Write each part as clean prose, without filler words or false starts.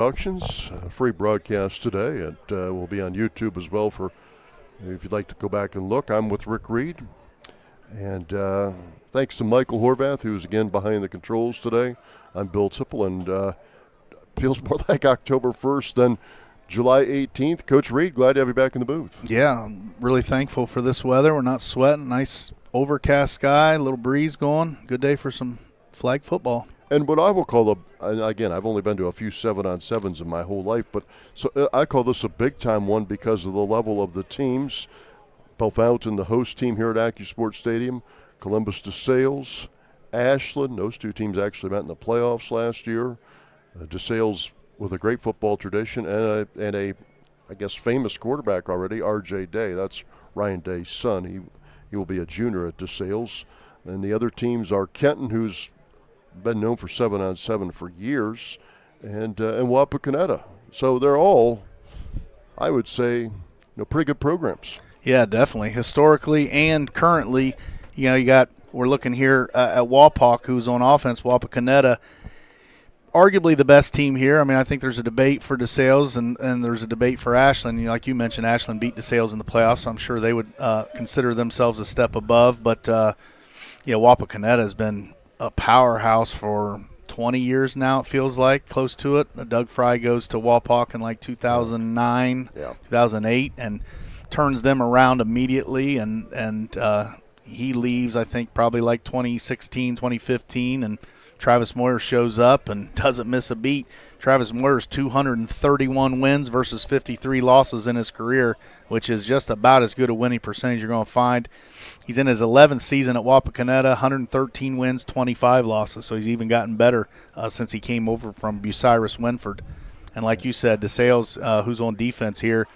Productions, free broadcast today. It will be on YouTube as well for if you'd like to go back and look. I'm with Rick Reed. And thanks to Michael Horvath, who's again behind the controls today. I'm Bill Tipple, and feels more like October 1st than July 18th. Coach Reed, glad to have you back in the booth. Yeah, I'm really thankful for this weather. We're not sweating. Nice overcast sky, a little breeze going. Good day for some flag football. And what I will call again, I've only been to a few 7-on-7s in my whole life, but so I call this a big-time one because of the level of the teams. Bellefontaine, the host team here at AccuSports Stadium, Columbus DeSales, Ashland. Those two teams actually met in the playoffs last year. DeSales with a great football tradition and a I guess, famous quarterback already, R.J. Day. That's Ryan Day's son. He will be a junior at DeSales. And the other teams are Kenton, who's been known for 7-on-7 for years, and Wapakoneta. So they're all, I would say, pretty good programs. Yeah, definitely. Historically and currently, we're looking here at Wapak, who's on offense, Wapakoneta, arguably the best team here. I mean, I think there's a debate for DeSales and there's a debate for Ashland. Like you mentioned, Ashland beat DeSales in the playoffs, so I'm sure they would consider themselves a step above. But, Wapakoneta has been a powerhouse for 20 years now, it feels like, close to it. Doug Fry goes to Wapak in like 2009, 2008, and turns them around immediately, and he leaves, I think, probably like 2016, 2015, and Travis Moyer shows up and doesn't miss a beat. Travis Moyer's 231 wins versus 53 losses in his career, which is just about as good a winning percentage you're going to find. He's in his 11th season at Wapakoneta, 113 wins, 25 losses, so he's even gotten better since he came over from Bucyrus Winford. And like you said, DeSales, who's on defense here,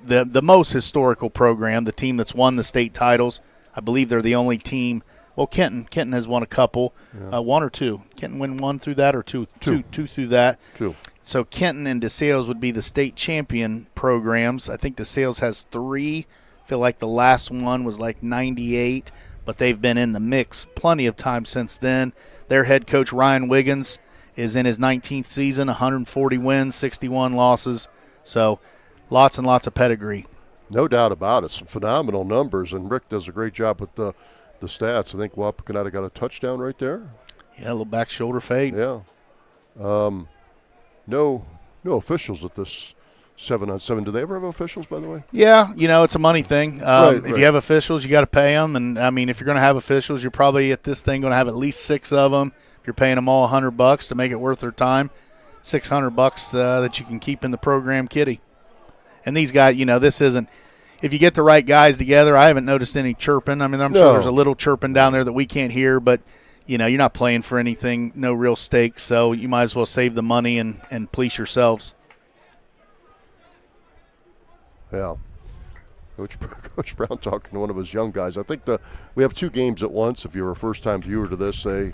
the most historical program, the team that's won the state titles. I believe they're the only team. Well, Kenton has won a couple, one or two. Kenton win one through that or two through that. Two. So Kenton and DeSales would be the state champion programs. I think DeSales has 3. I feel like the last one was like 98, but they've been in the mix plenty of times since then. Their head coach, Ryan Wiggins, is in his 19th season, 140 wins, 61 losses. So lots and lots of pedigree. No doubt about it. Some phenomenal numbers, and Rick does a great job with the stats. I think Wapakoneta got a touchdown right there. Yeah, a little back shoulder fade. Yeah. No officials at this 7-on-7. Do they ever have officials, by the way? Yeah, it's a money thing. Right. If you have officials, you got to pay them. And, I mean, if you're going to have officials, you're probably at this thing going to have at least 6 of them. If you're paying them all $100 to make it worth their time, $600 that you can keep in the program kitty. And these guys, this isn't – if you get the right guys together, I haven't noticed any chirping. I mean, I'm sure there's a little chirping down there that we can't hear, but, you're not playing for anything, no real stakes, so you might as well save the money and police yourselves. Yeah. Coach Brown talking to one of his young guys. I think we have 2 games at once. If you're a first-time viewer to this, they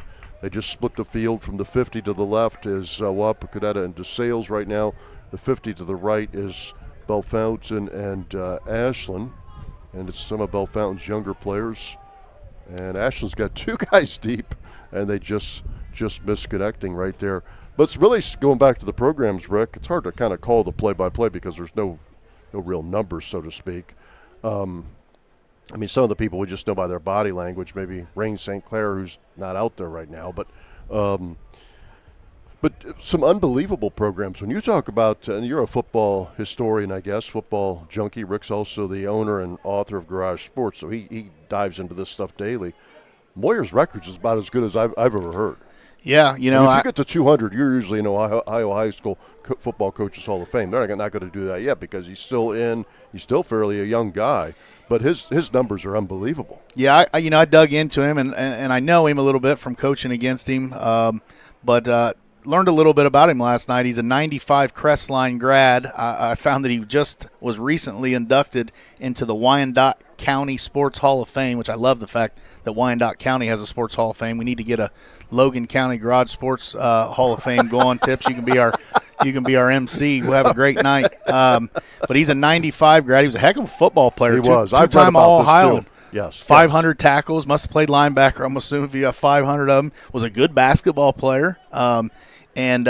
just split the field. From the 50 to the left is Wapakoneta and DeSales right now. The 50 to the right is Bellefontaine and Ashland, and it's some of Bellefontaine's younger players. And Ashland's got 2 guys deep, and they just missed connecting right there. But it's really going back to the programs, Rick. It's hard to kind of call the play-by-play because there's no real numbers, so to speak. I mean, some of the people we just know by their body language, maybe Rain St. Clair, who's not out there right now, but some unbelievable programs. When you talk about, and you're a football historian, I guess, football junkie. Rick's also the owner and author of Garage Sports, so he dives into this stuff daily. Moyer's records is about as good as I've ever heard. Yeah, if you get to 200, you're usually in Ohio High School Football Coaches Hall of Fame. They're not going to do that yet because he's still fairly a young guy. But his numbers are unbelievable. Yeah, I dug into him, and I know him a little bit from coaching against him, but learned a little bit about him last night. He's a 95 Crestline grad. I found that he just was recently inducted into the Wyandotte County Sports Hall of Fame, which I love the fact that Wyandotte County has a Sports Hall of Fame. We need to get a Logan County Garage Sports Hall of Fame going. Tips, you can be our MC. We'll have a great night. But he's a 95 grad. He was a heck of a football player. He was. Two-time All-Ohio. Yes. 500 tackles. Must have played linebacker. I'm assuming if you got 500 of them. Was a good basketball player. And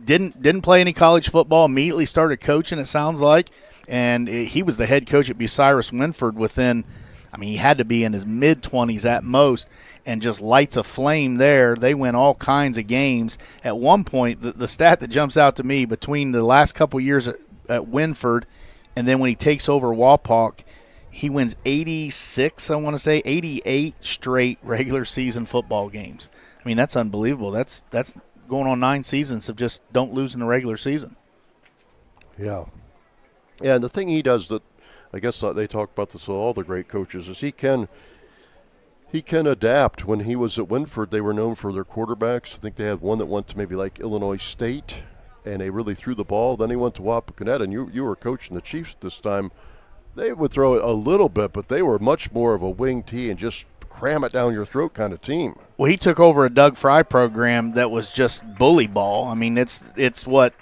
didn't play any college football, immediately started coaching, it sounds like, and he was the head coach at Bucyrus Winford within, he had to be in his mid-20s at most, and just lights a flame there. They win all kinds of games. At one point, the stat that jumps out to me, between the last couple years at Winford and then when he takes over Wapak, he wins 86, 88 straight regular season football games. That's unbelievable. That's going on 9 seasons of just don't lose in the regular season. Yeah. Yeah, and the thing he does that I guess they talk about this with all the great coaches is he can adapt. When he was at Winford, they were known for their quarterbacks. I think they had one that went to maybe like Illinois State, and they really threw the ball. Then he went to Wapakoneta, and you were coaching the Chiefs this time. They would throw it a little bit, but they were much more of a wing tee and just cram it down your throat kind of team. Well, he took over a Doug Fry program that was just bully ball. It's what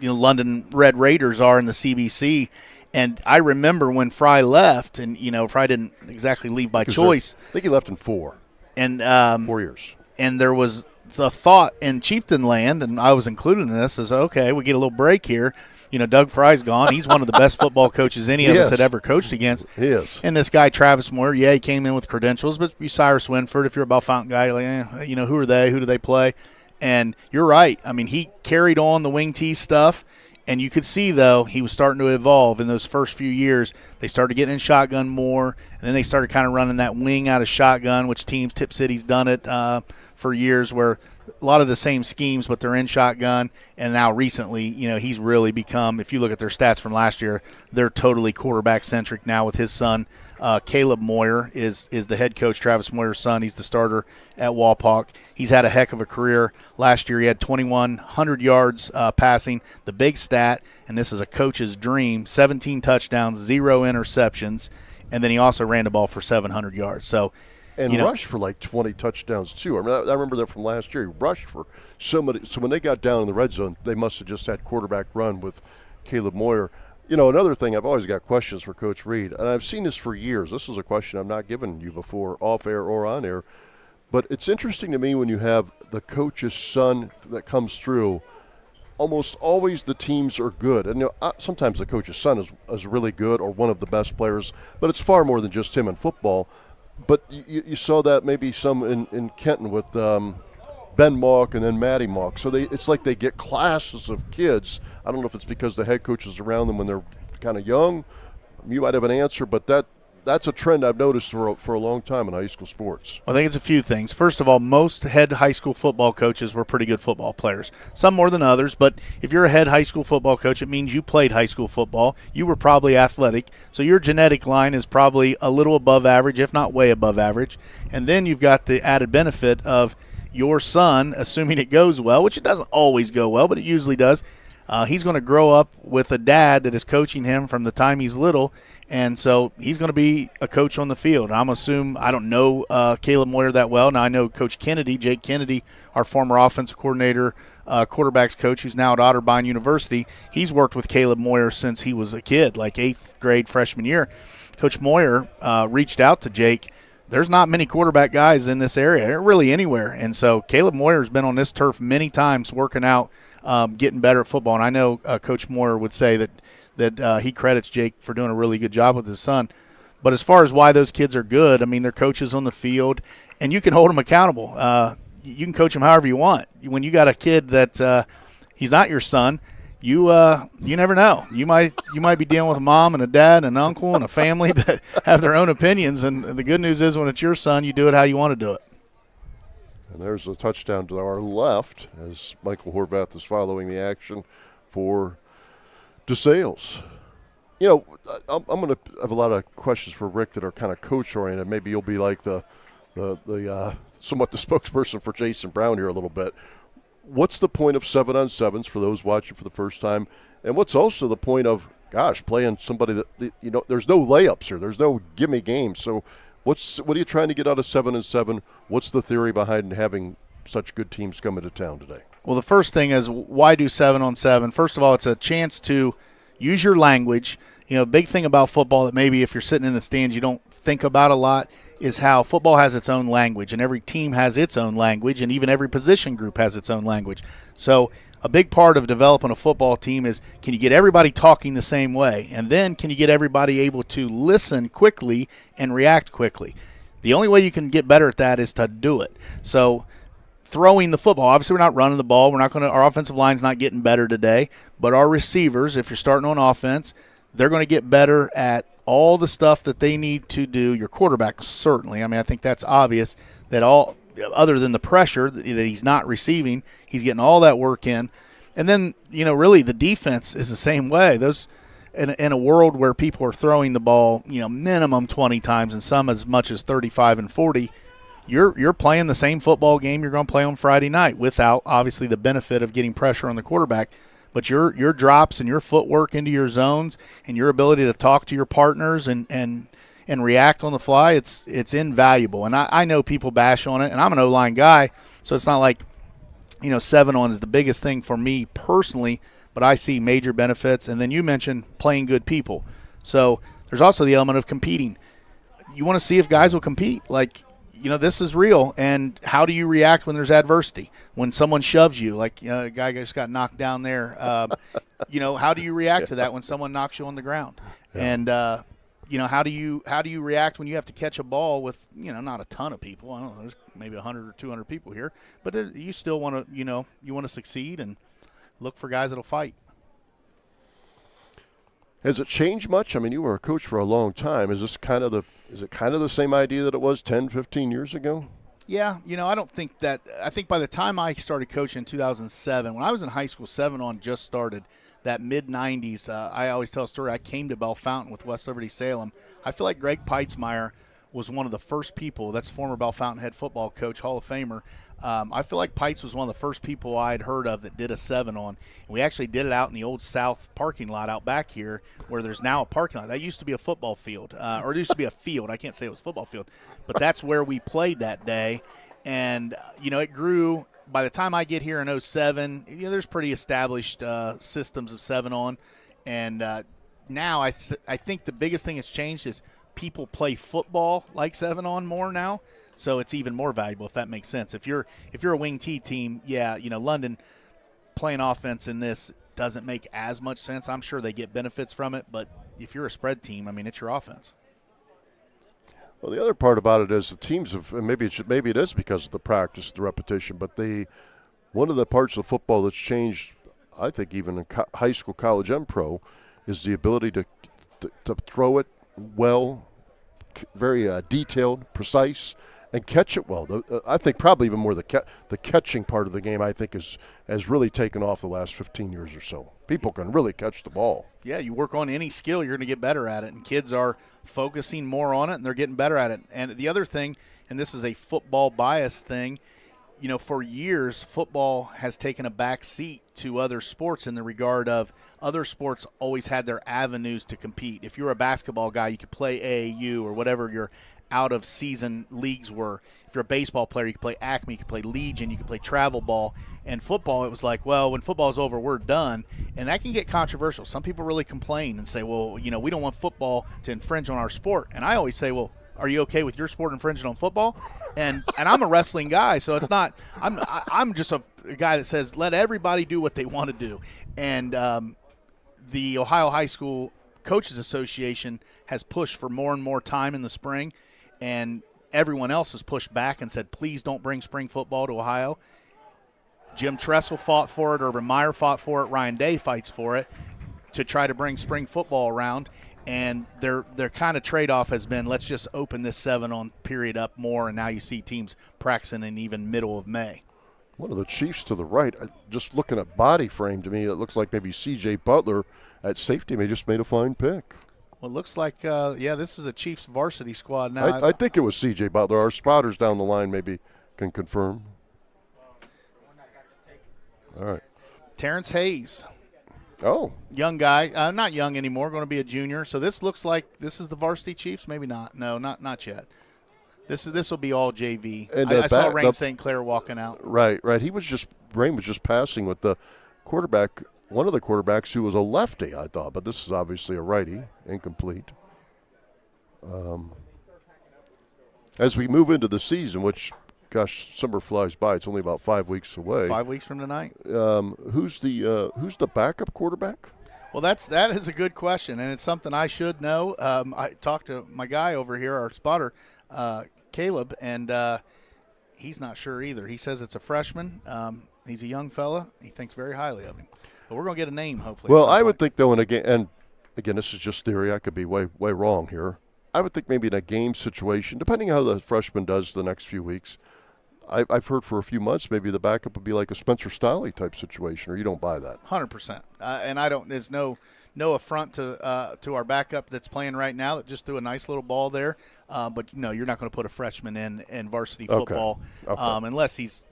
London Red Raiders are in the CBC. And I remember when Fry left, and Fry didn't exactly leave by choice. I think he left in 4. And 4 years. And there was the thought in Chieftain land, and I was included in this, is okay, we get a little break here. Doug Fry's gone. He's one of the best football coaches any of us had ever coached against. He is. And this guy, Travis Moyer, he came in with credentials, but Bucyrus Winford, if you're a Bellefontaine guy, who are they? Who do they play? And you're right. He carried on the wing tee stuff, and you could see, though, he was starting to evolve in those first few years. They started getting in shotgun more, and then they started kind of running that wing out of shotgun, which teams, Tip City's done it for years, where a lot of the same schemes, but they're in shotgun. And now recently, he's really become, if you look at their stats from last year, they're totally quarterback-centric now with his son. Caleb Moyer is the head coach, Travis Moyer's son. He's the starter at Wapak. He's had a heck of a career. Last year he had 2,100 yards passing. The big stat, and this is a coach's dream, 17 touchdowns, 0 interceptions, and then he also ran the ball for 700 yards. So, and rushed for like 20 touchdowns, too. I remember that from last year. He rushed for so many. So when they got down in the red zone, they must have just had quarterback run with Caleb Moyer. Another thing, I've always got questions for Coach Reed, and I've seen this for years. This is a question I've not given you before, off air or on air. But it's interesting to me when you have the coach's son that comes through. Almost always the teams are good. And sometimes the coach's son is really good or one of the best players, but it's far more than just him in football. But you saw that maybe some in Kenton with Ben Mock and then Matty Mock. So it's like they get classes of kids. I don't know if it's because the head coach is around them when they're kind of young. You might have an answer, but that's a trend I've noticed for a long time in high school sports. I think it's a few things. First of all, most head high school football coaches were pretty good football players. Some more than others, but if you're a head high school football coach, it means you played high school football. You were probably athletic, so your genetic line is probably a little above average, if not way above average. And then you've got the added benefit of your son, assuming it goes well, which it doesn't always go well, but it usually does. He's going to grow up with a dad that is coaching him from the time he's little, and so he's going to be a coach on the field. I don't know Caleb Moyer that well. Now I know Coach Kennedy, Jake Kennedy, our former offensive coordinator, quarterbacks coach, who's now at Otterbein University. He's worked with Caleb Moyer since he was a kid, like 8th grade freshman year. Coach Moyer reached out to Jake. There's not many quarterback guys in this area, really anywhere. And so Caleb Moyer's been on this turf many times working out, getting better at football. And I know Coach Moyer would say that he credits Jake for doing a really good job with his son. But as far as why those kids are good, they're coaches on the field, and you can hold them accountable. You can coach them however you want. When you got a kid that he's not your son, you never know. You might be dealing with a mom and a dad and an uncle and a family that have their own opinions. And the good news is when it's your son, you do it how you want to do it. And there's a touchdown to our left as Michael Horvath is following the action for DeSales. I'm going to have a lot of questions for Rick that are kind of coach-oriented. Maybe you'll be like the somewhat the spokesperson for Jason Brown here a little bit. What's the point of 7-on-7s for those watching for the first time? And what's also the point of, playing somebody that, there's no layups here. There's no gimme games. So what are you trying to get out of 7-on-7? What's the theory behind having such good teams come into town today? Well, the first thing is, why do 7-on-7? First of all, it's a chance to use your language. Big thing about football that maybe if you're sitting in the stands you don't think about a lot is how football has its own language, and every team has its own language, and even every position group has its own language. So a big part of developing a football team is, can you get everybody talking the same way? And then can you get everybody able to listen quickly and react quickly? The only way you can get better at that is to do it. So throwing the football, obviously we're not running the ball. Our offensive line's not getting better today. But our receivers, if you're starting on offense, they're going to get better at all the stuff that they need to do. Your quarterback, certainly. I mean, I think that's obvious that other than the pressure that he's not receiving, he's getting all that work in. And then, really the defense is the same way. Those in a world where people are throwing the ball, minimum 20 times and some as much as 35 and 40, you're playing the same football game you're going to play on Friday night without, obviously, the benefit of getting pressure on the quarterback. But your drops and your footwork into your zones and your ability to talk to your partners and react on the fly, it's invaluable. And I know people bash on it, and I'm an O-line guy, so it's not like, 7-on is the biggest thing for me personally, but I see major benefits. And then you mentioned playing good people. So there's also the element of competing. You want to see if guys will compete. Like, this is real. And how do you react when there's adversity? When someone shoves you, like a guy just got knocked down there, how do you react to that when someone knocks you on the ground? Yeah. And, how do you react when you have to catch a ball with, not a ton of people? I don't know, there's maybe 100 or 200 people here. But you still want to, you want to succeed and look for guys that'll fight. Has it changed much? I mean, you were a coach for a long time. Is it kind of the same idea that it was 10, 15 years ago? Yeah, I don't think that – I think by the time I started coaching in 2007, when I was in high school, 7-on just started, that mid-'90s. I always tell a story. I came to Bellefontaine with West Liberty Salem. I feel like Greg Peitzmeyer was one of the first people – that's former Bellefontaine head football coach, Hall of Famer. I feel like Pites was one of the first people I'd heard of that did a 7-on. We actually did it out in the Old South parking lot out back here where there's now a parking lot. That used to be a football field, or it used to be a field. I can't say it was a football field, but that's where we played that day. And, it grew. By the time I get here in 07, there's pretty established systems of 7-on. And now I think the biggest thing that's changed is people play football like 7-on more now. So it's even more valuable, if that makes sense. If you're a wing T team, London playing offense in this doesn't make as much sense. I'm sure they get benefits from it, but if you're a spread team, I mean, it's your offense. Well, the other part about it is the teams have, and maybe it is because of the practice, the repetition, but one of the parts of football that's changed, I think, even in high school, college, and pro, is the ability to throw it well, very detailed, precise, and catch it well. I think probably even more the catching part of the game, I think, has really taken off the last 15 years or so. People can really catch the ball. Yeah, you work on any skill, you're going to get better at it, and kids are focusing more on it, and they're getting better at it. And the other thing, and this is a football bias thing, for years, football has taken a back seat to other sports in the regard of other sports always had their avenues to compete. If you're a basketball guy, you could play AAU or whatever your out-of-season leagues were. If you're a baseball player, you could play Acme, you could play Legion, you could play travel ball. And football, it was like, well, when football's over, we're done. And that can get controversial. Some people really complain and say, well, we don't want football to infringe on our sport. And I always say, well, are you okay with your sport infringing on football? And I'm a wrestling guy, so it's not – I'm just a guy that says let everybody do what they want to do. And the Ohio High School Coaches Association has pushed for more and more time in the spring, and everyone else has pushed back and said, please don't bring spring football to Ohio. Jim Tressel fought for it. Urban Meyer fought for it. Ryan Day fights for it to try to bring spring football around. And their kind of trade-off has been, let's just open this 7-on period up more, and now you see teams practicing in even middle of May. One of the Chiefs to the right, just looking at body frame to me, it looks like maybe C.J. Butler at safety may just made a fine pick. Well, it looks like, this is a Chiefs varsity squad now. I think it was C.J. Butler. Our spotters down the line maybe can confirm. All right. Terrence Hayes. Oh. Young guy. Not young anymore, going to be a junior. So this looks like this is the varsity Chiefs? Maybe not. No, not yet. This will be all JV. And I saw Rain St. Clair walking out. Right. Rain was just passing with the quarterback, one of the quarterbacks who was a lefty, I thought, but this is obviously a righty, incomplete. As we move into the season, which gosh, summer flies by. It's only about 5 weeks away. 5 weeks from tonight. Who's the backup quarterback? Well, that is a good question, and it's something I should know. I talked to my guy over here, our spotter, Caleb, and he's not sure either. He says it's a freshman. He's a young fella. He thinks very highly of him. But we're going to get a name, hopefully. Well, I would think, though, and again, this is just theory. I could be way wrong here. I would think maybe in a game situation, depending on how the freshman does the next few weeks, I've heard for a few months maybe the backup would be like a Spencer Stiley type situation, or you don't buy that? 100%. And I don't. There's no affront to our backup that's playing right now that just threw a nice little ball there. But no, you're not going to put a freshman in varsity football unless he's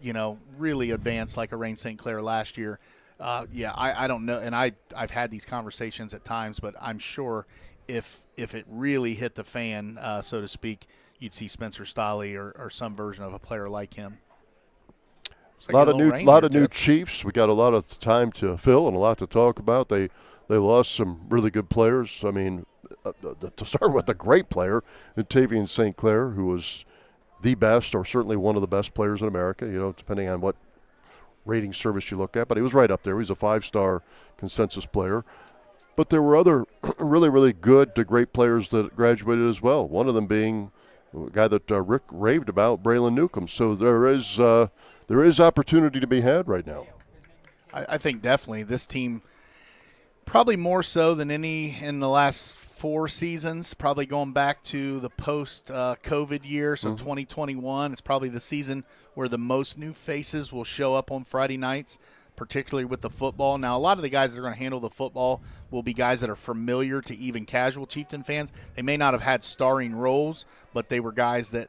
really advanced like a Rain St. Clair last year. I don't know, and I've had these conversations at times, but I'm sure if it really hit the fan, so to speak, you'd see Spencer Stiley or some version of a player like him. A lot of new Chiefs. We got a lot of time to fill and a lot to talk about. They lost some really good players. I mean, to start with, a great player, Tavian St. Clair, who was the best or certainly one of the best players in America, depending on what rating service you look at. But he was right up there. He's a 5-star consensus player. But there were other really, really good to great players that graduated as well, one of them being a guy that Rick raved about, Braylon Newcomb. So there is opportunity to be had right now. I think definitely this team, probably more so than any in the last 4 seasons, probably going back to the post-COVID year, so 2021. It's probably the season where the most new faces will show up on Friday nights, particularly with the football. Now, a lot of the guys that are going to handle the football will be guys that are familiar to even casual Chieftain fans. They may not have had starring roles, but they were guys that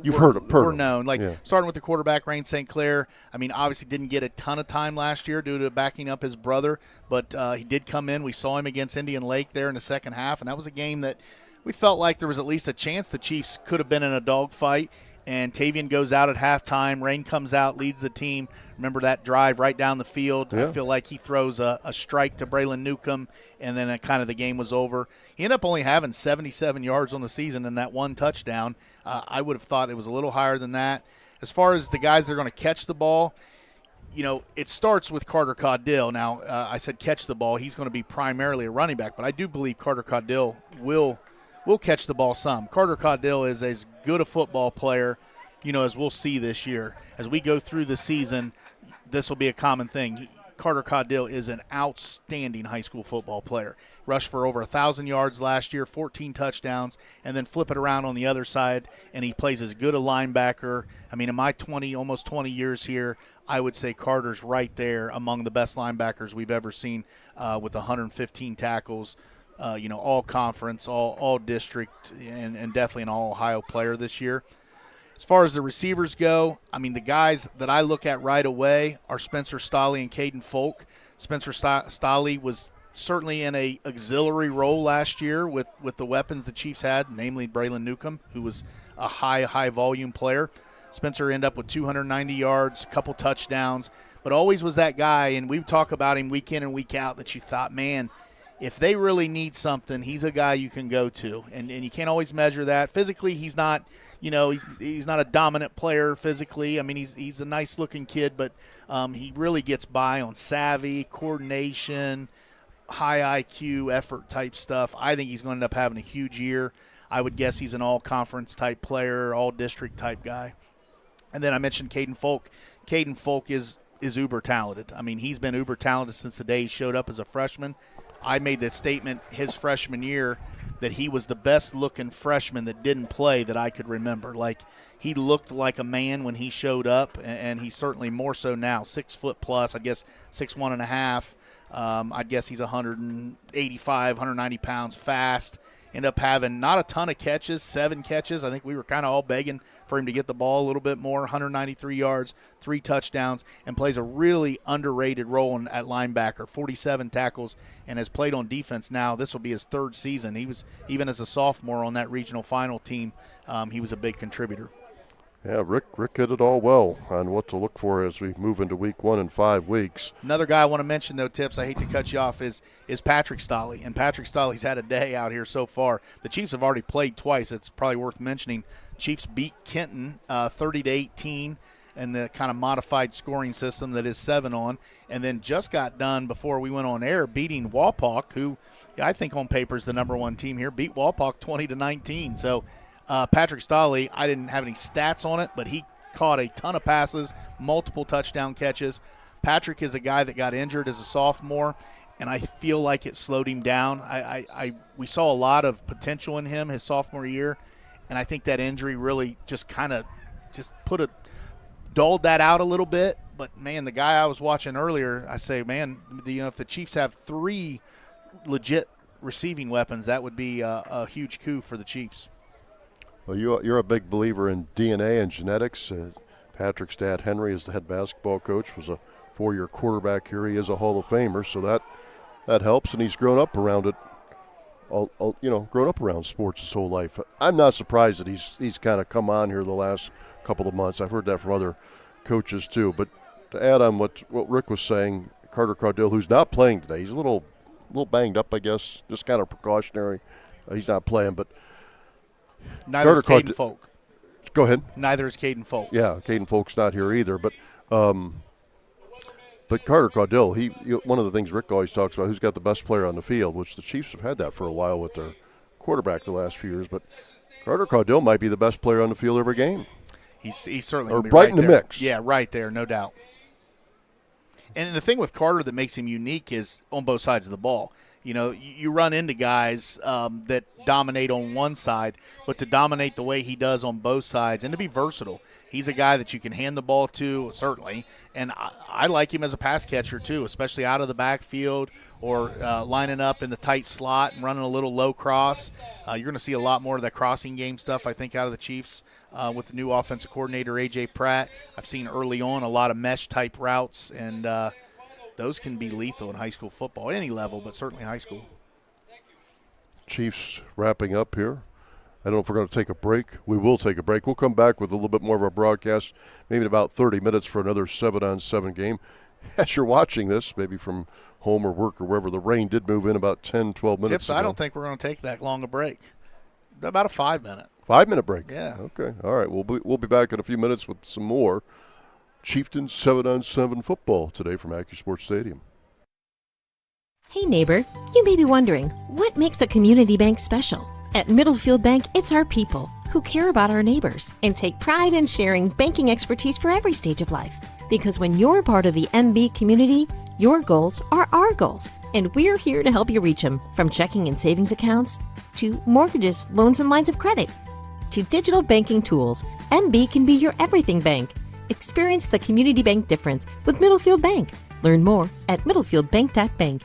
You've heard of were known. Starting with the quarterback, Rain St. Clair. I mean, obviously didn't get a ton of time last year due to backing up his brother, but he did come in. We saw him against Indian Lake there in the second half, and that was a game that we felt like there was at least a chance the Chiefs could have been in a dogfight. And Tavian goes out at halftime. Rain comes out, leads the team. Remember that drive right down the field? Yeah. I feel like he throws a strike to Braylon Newcomb, and then kind of the game was over. He ended up only having 77 yards on the season and that 1 touchdown. I would have thought it was a little higher than that. As far as the guys that are going to catch the ball, it starts with Carter Caudill. Now, I said catch the ball. He's going to be primarily a running back, but I do believe Carter Caudill will catch the ball some. Carter Caudill is as good a football player, as we'll see this year. As we go through the season, this will be a common thing. Carter Caudill is an outstanding high school football player. Rushed for over 1,000 yards last year, 14 touchdowns, and then flip it around on the other side, and he plays as good a linebacker. I mean, in my almost 20 years here, I would say Carter's right there among the best linebackers we've ever seen with 115 tackles. All conference, all district, and definitely an all-Ohio player this year. As far as the receivers go, I mean, the guys that I look at right away are Spencer Stiley and Caden Folk. Spencer Stiley was certainly in a auxiliary role last year with the weapons the Chiefs had, namely Braylon Newcomb, who was a high-volume player. Spencer ended up with 290 yards, a couple touchdowns, but always was that guy, and we talk about him week in and week out, that you thought, man, if they really need something, he's a guy you can go to, and you can't always measure that. Physically, he's not, he's not a dominant player physically. I mean, he's a nice-looking kid, but he really gets by on savvy, coordination, high IQ, effort type stuff. I think he's going to end up having a huge year. I would guess he's an all-conference type player, all-district type guy. And then I mentioned Caden Folk. Caden Folk is uber talented. I mean, he's been uber talented since the day he showed up as a freshman. I made this statement his freshman year that he was the best-looking freshman that didn't play that I could remember. Like, he looked like a man when he showed up, and he's certainly more so now. 6 foot plus, I guess 6'1.5". I guess he's 185, 190 pounds, fast. End up having not a ton of catches, 7 catches. I think we were kind of all begging for him to get the ball a little bit more. 193 yards, 3 touchdowns, and plays a really underrated role at linebacker. 47 tackles, and has played on defense now. This will be his 3rd season. He was, even as a sophomore on that regional final team, he was a big contributor. Yeah, Rick hit it all well on what to look for as we move into week 1 in 5 weeks. Another guy I want to mention, though, Tips, I hate to cut you off, is Patrick Stolley. And Patrick Stolley's had a day out here so far. The Chiefs have already played twice. It's probably worth mentioning. Chiefs beat Kenton 30-18 in the kind of modified scoring system that is 7 on. And then just got done before we went on air beating Wapak, who I think on paper is the number 1 team here, beat Wapak 20-19. So Patrick Stolley, I didn't have any stats on it, but he caught a ton of passes, multiple touchdown catches. Patrick is a guy that got injured as a sophomore, and I feel like it slowed him down. We saw a lot of potential in him his sophomore year, and I think that injury really just kind of dulled that out a little bit. But, man, the guy I was watching earlier, I say, man, if the Chiefs have 3 legit receiving weapons, that would be a huge coup for the Chiefs. Well, you're a big believer in DNA and genetics. Patrick's dad, Henry, is the head basketball coach, was a 4-year quarterback here. He is a Hall of Famer, so that helps, and he's grown up around it. Grown up around sports his whole life. I'm not surprised that he's kind of come on here the last couple of months. I've heard that from other coaches too. But to add on what Rick was saying, Carter Caudill, who's not playing today, he's a little banged up, I guess, just kind of precautionary. He's not playing, but neither is Caden Folk. Go ahead. Neither is Caden Folk. Yeah, Caden Folk's not here either. But Carter Caudill, one of the things Rick always talks about, who's got the best player on the field, which the Chiefs have had that for a while with their quarterback the last few years. But Carter Caudill might be the best player on the field every game. He's certainly or be right right in the there. mix. Yeah, right there, no doubt. And the thing with Carter that makes him unique is on both sides of the ball. You run into guys that dominate on one side, but to dominate the way he does on both sides and to be versatile. He's a guy that you can hand the ball to, certainly, and I like him as a pass catcher too, especially out of the backfield or lining up in the tight slot and running a little low cross. You're going to see a lot more of that crossing game stuff, I think, out of the Chiefs with the new offensive coordinator, A.J. Pratt. I've seen early on a lot of mesh-type routes, and those can be lethal in high school football, any level, but certainly high school. Chiefs wrapping up here. I don't know if we're going to take a break. We will take a break. We'll come back with a little bit more of our broadcast, maybe in about 30 minutes for another 7-on-7 game. As you're watching this, maybe from home or work or wherever, the rain did move in about 10, 12 minutes Tips, ago. I don't think we're going to take that long a break. About a 5-minute. 5-minute break? Yeah. Okay. All right. We'll be back in a few minutes with some more Chieftains 7-on-7 football today from AccuSports Stadium. Hey neighbor, you may be wondering, what makes a community bank special? At Middlefield Bank, it's our people who care about our neighbors and take pride in sharing banking expertise for every stage of life. Because when you're part of the MB community, your goals are our goals, and we're here to help you reach them, from checking and savings accounts to mortgages, loans, and lines of credit to digital banking tools. MB can be your everything bank. Experience the community bank difference with Middlefield Bank. Learn more at middlefieldbank.bank.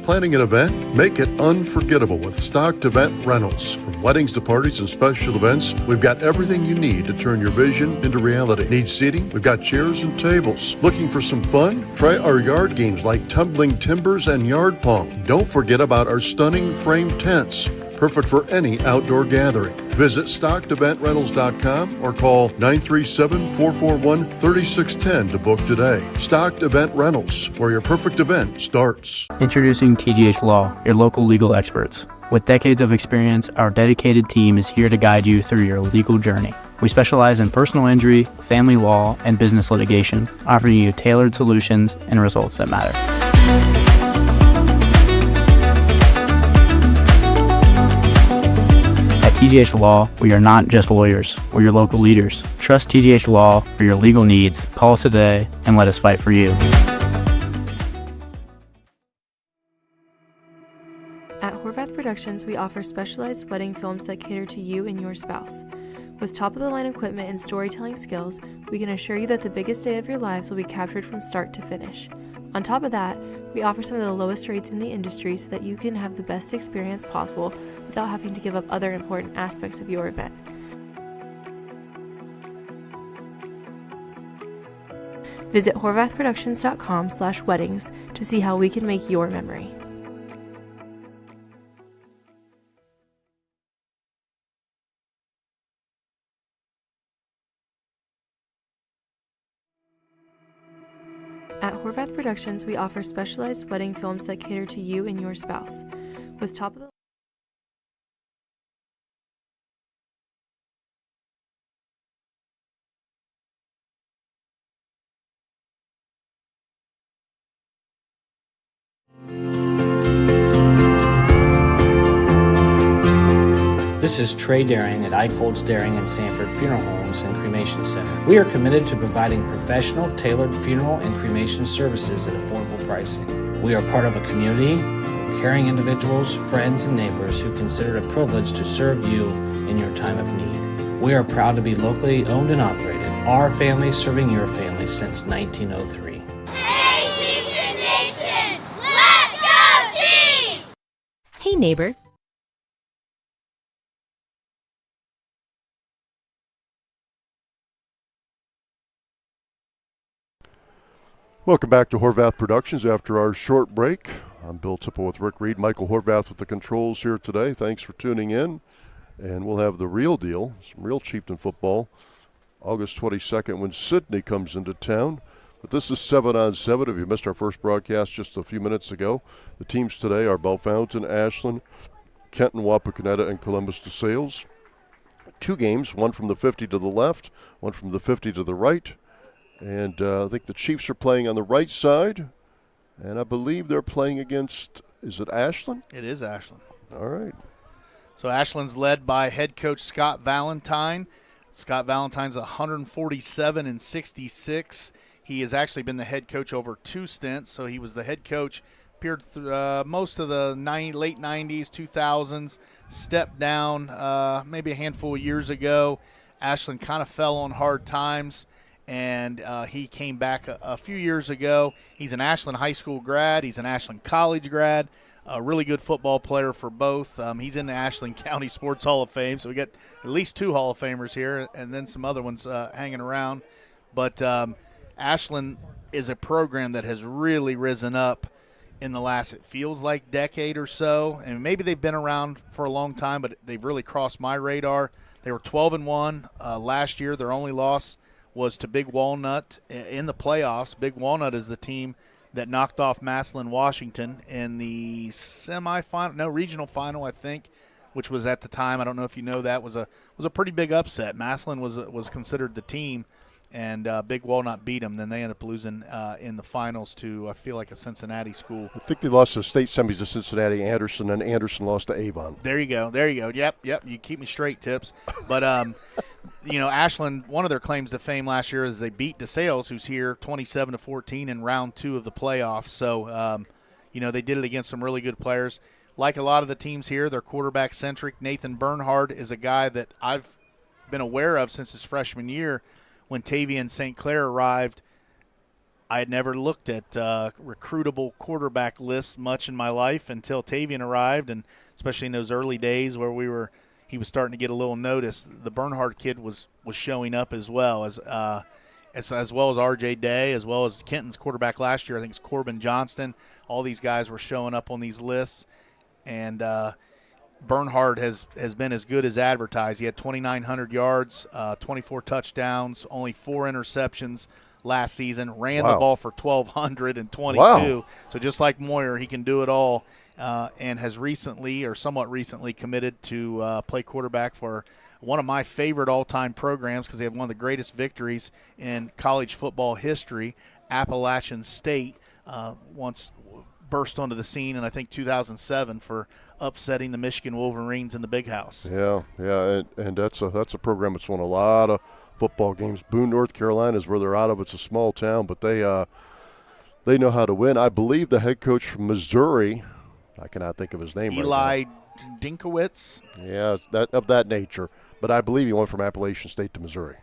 Planning an event? Make it unforgettable with Stocked Event Rentals. From weddings to parties and special events, we've got everything you need to turn your vision into reality. Need seating? We've got chairs and tables. Looking for some fun? Try our yard games like tumbling timbers and yard pong. Don't forget about our stunning framed tents. Perfect for any outdoor gathering. Visit StockedEventRentals.com or call 937-441-3610 to book today. Stocked Event Rentals, where your perfect event starts. Introducing TGH Law, your local legal experts. With decades of experience, our dedicated team is here to guide you through your legal journey. We specialize in personal injury, family law, and business litigation, offering you tailored solutions and results that matter. TGH Law, we are not just lawyers, we're your local leaders. Trust TGH Law for your legal needs. Call us today and let us fight for you. At Horvath Productions, we offer specialized wedding films that cater to you and your spouse. With top-of-the-line equipment and storytelling skills, we can assure you that the biggest day of your lives will be captured from start to finish. On top of that, we offer some of the lowest rates in the industry so that you can have the best experience possible without having to give up other important aspects of your event. Visit horvathproductions.com/weddings to see how we can make your memory. Productions, we offer specialized wedding films that cater to you and your spouse. With top of the This is Trey Daring at Eichholz Daring and Sanford Funeral Homes and Cremation Center. We are committed to providing professional, tailored funeral and cremation services at affordable pricing. We are part of a community, caring individuals, friends, and neighbors who consider it a privilege to serve you in your time of need. We are proud to be locally owned and operated. Our family serving your family since 1903. Hey, Chieftain Nation! Let's go, Chiefs! Hey, neighbor. Welcome back to Horvath Productions after our short break. I'm Bill Tipple with Rick Reed. Michael Horvath with the controls here today. Thanks for tuning in. And we'll have the real deal, some real Chieftain football, August 22nd when Sydney comes into town. But this is 7-on-7. If you missed our first broadcast just a few minutes ago, the teams today are Bellefontaine, Ashland, Kenton, Wapakoneta, and Columbus DeSales. 2 games, one from the 50 to the left, one from the 50 to the right. And I think the Chiefs are playing on the right side. And I believe they're playing against, is it Ashland? It is Ashland. All right. So Ashland's led by head coach Scott Valentine. Scott Valentine's 147-66. He has actually been the head coach over 2 stints. So he was the head coach, appeared through most of the late 90s, 2000s, stepped down maybe a handful of years ago. Ashland kind of fell on hard times. And he came back a few years ago. He's an Ashland High School grad. He's an Ashland College grad. A really good football player for both. He's in the Ashland County Sports Hall of Fame, so we got at least 2 Hall of Famers here and then some other ones hanging around. But Ashland is a program that has really risen up in the last, it feels like, decade or so. And maybe they've been around for a long time, but they've really crossed my radar. They were 12-1 last year. Their only loss was to Big Walnut in the playoffs. Big Walnut is the team that knocked off Massillon, Washington in the regional final, I think, which was at the time, I don't know if you know that, was a pretty big upset. Massillon was considered the team, and Big Walnut beat them. Then they ended up losing in the finals to, I feel like, a Cincinnati school. I think they lost the state semis to Cincinnati Anderson, and Anderson lost to Avon. There you go. Yep. You keep me straight, Tips. But, Ashland, one of their claims to fame last year is they beat DeSales, who's here 27-14 in round 2 of the playoffs. So, they did it against some really good players. Like a lot of the teams here, they're quarterback-centric. Nathan Bernhard is a guy that I've been aware of since his freshman year. When Tavian St. Clair arrived, I had never looked at recruitable quarterback lists much in my life until Tavian arrived, and especially in those early days where he was starting to get a little notice. The Bernhard kid was showing up as well as R.J. Day, as well as Kenton's quarterback last year. I think it's Corbin Johnston. All these guys were showing up on these lists, and Bernhard has been as good as advertised. He had 2,900 yards, 24 touchdowns, only 4 interceptions last season. Ran the ball for 1,222. Wow. So just like Moyer, he can do it all. And has recently, or somewhat recently, committed to play quarterback for one of my favorite all-time programs because they have one of the greatest victories in college football history. Appalachian State once burst onto the scene in, I think, 2007 for upsetting the Michigan Wolverines in the Big House. Yeah, and that's a program that's won a lot of football games. Boone, North Carolina is where they're out of. It's a small town, but they know how to win. I believe the head coach from Missouri, I cannot think of his name Eli right now. Dinkowitz. Yeah, of that nature. But I believe he went from Appalachian State to Missouri.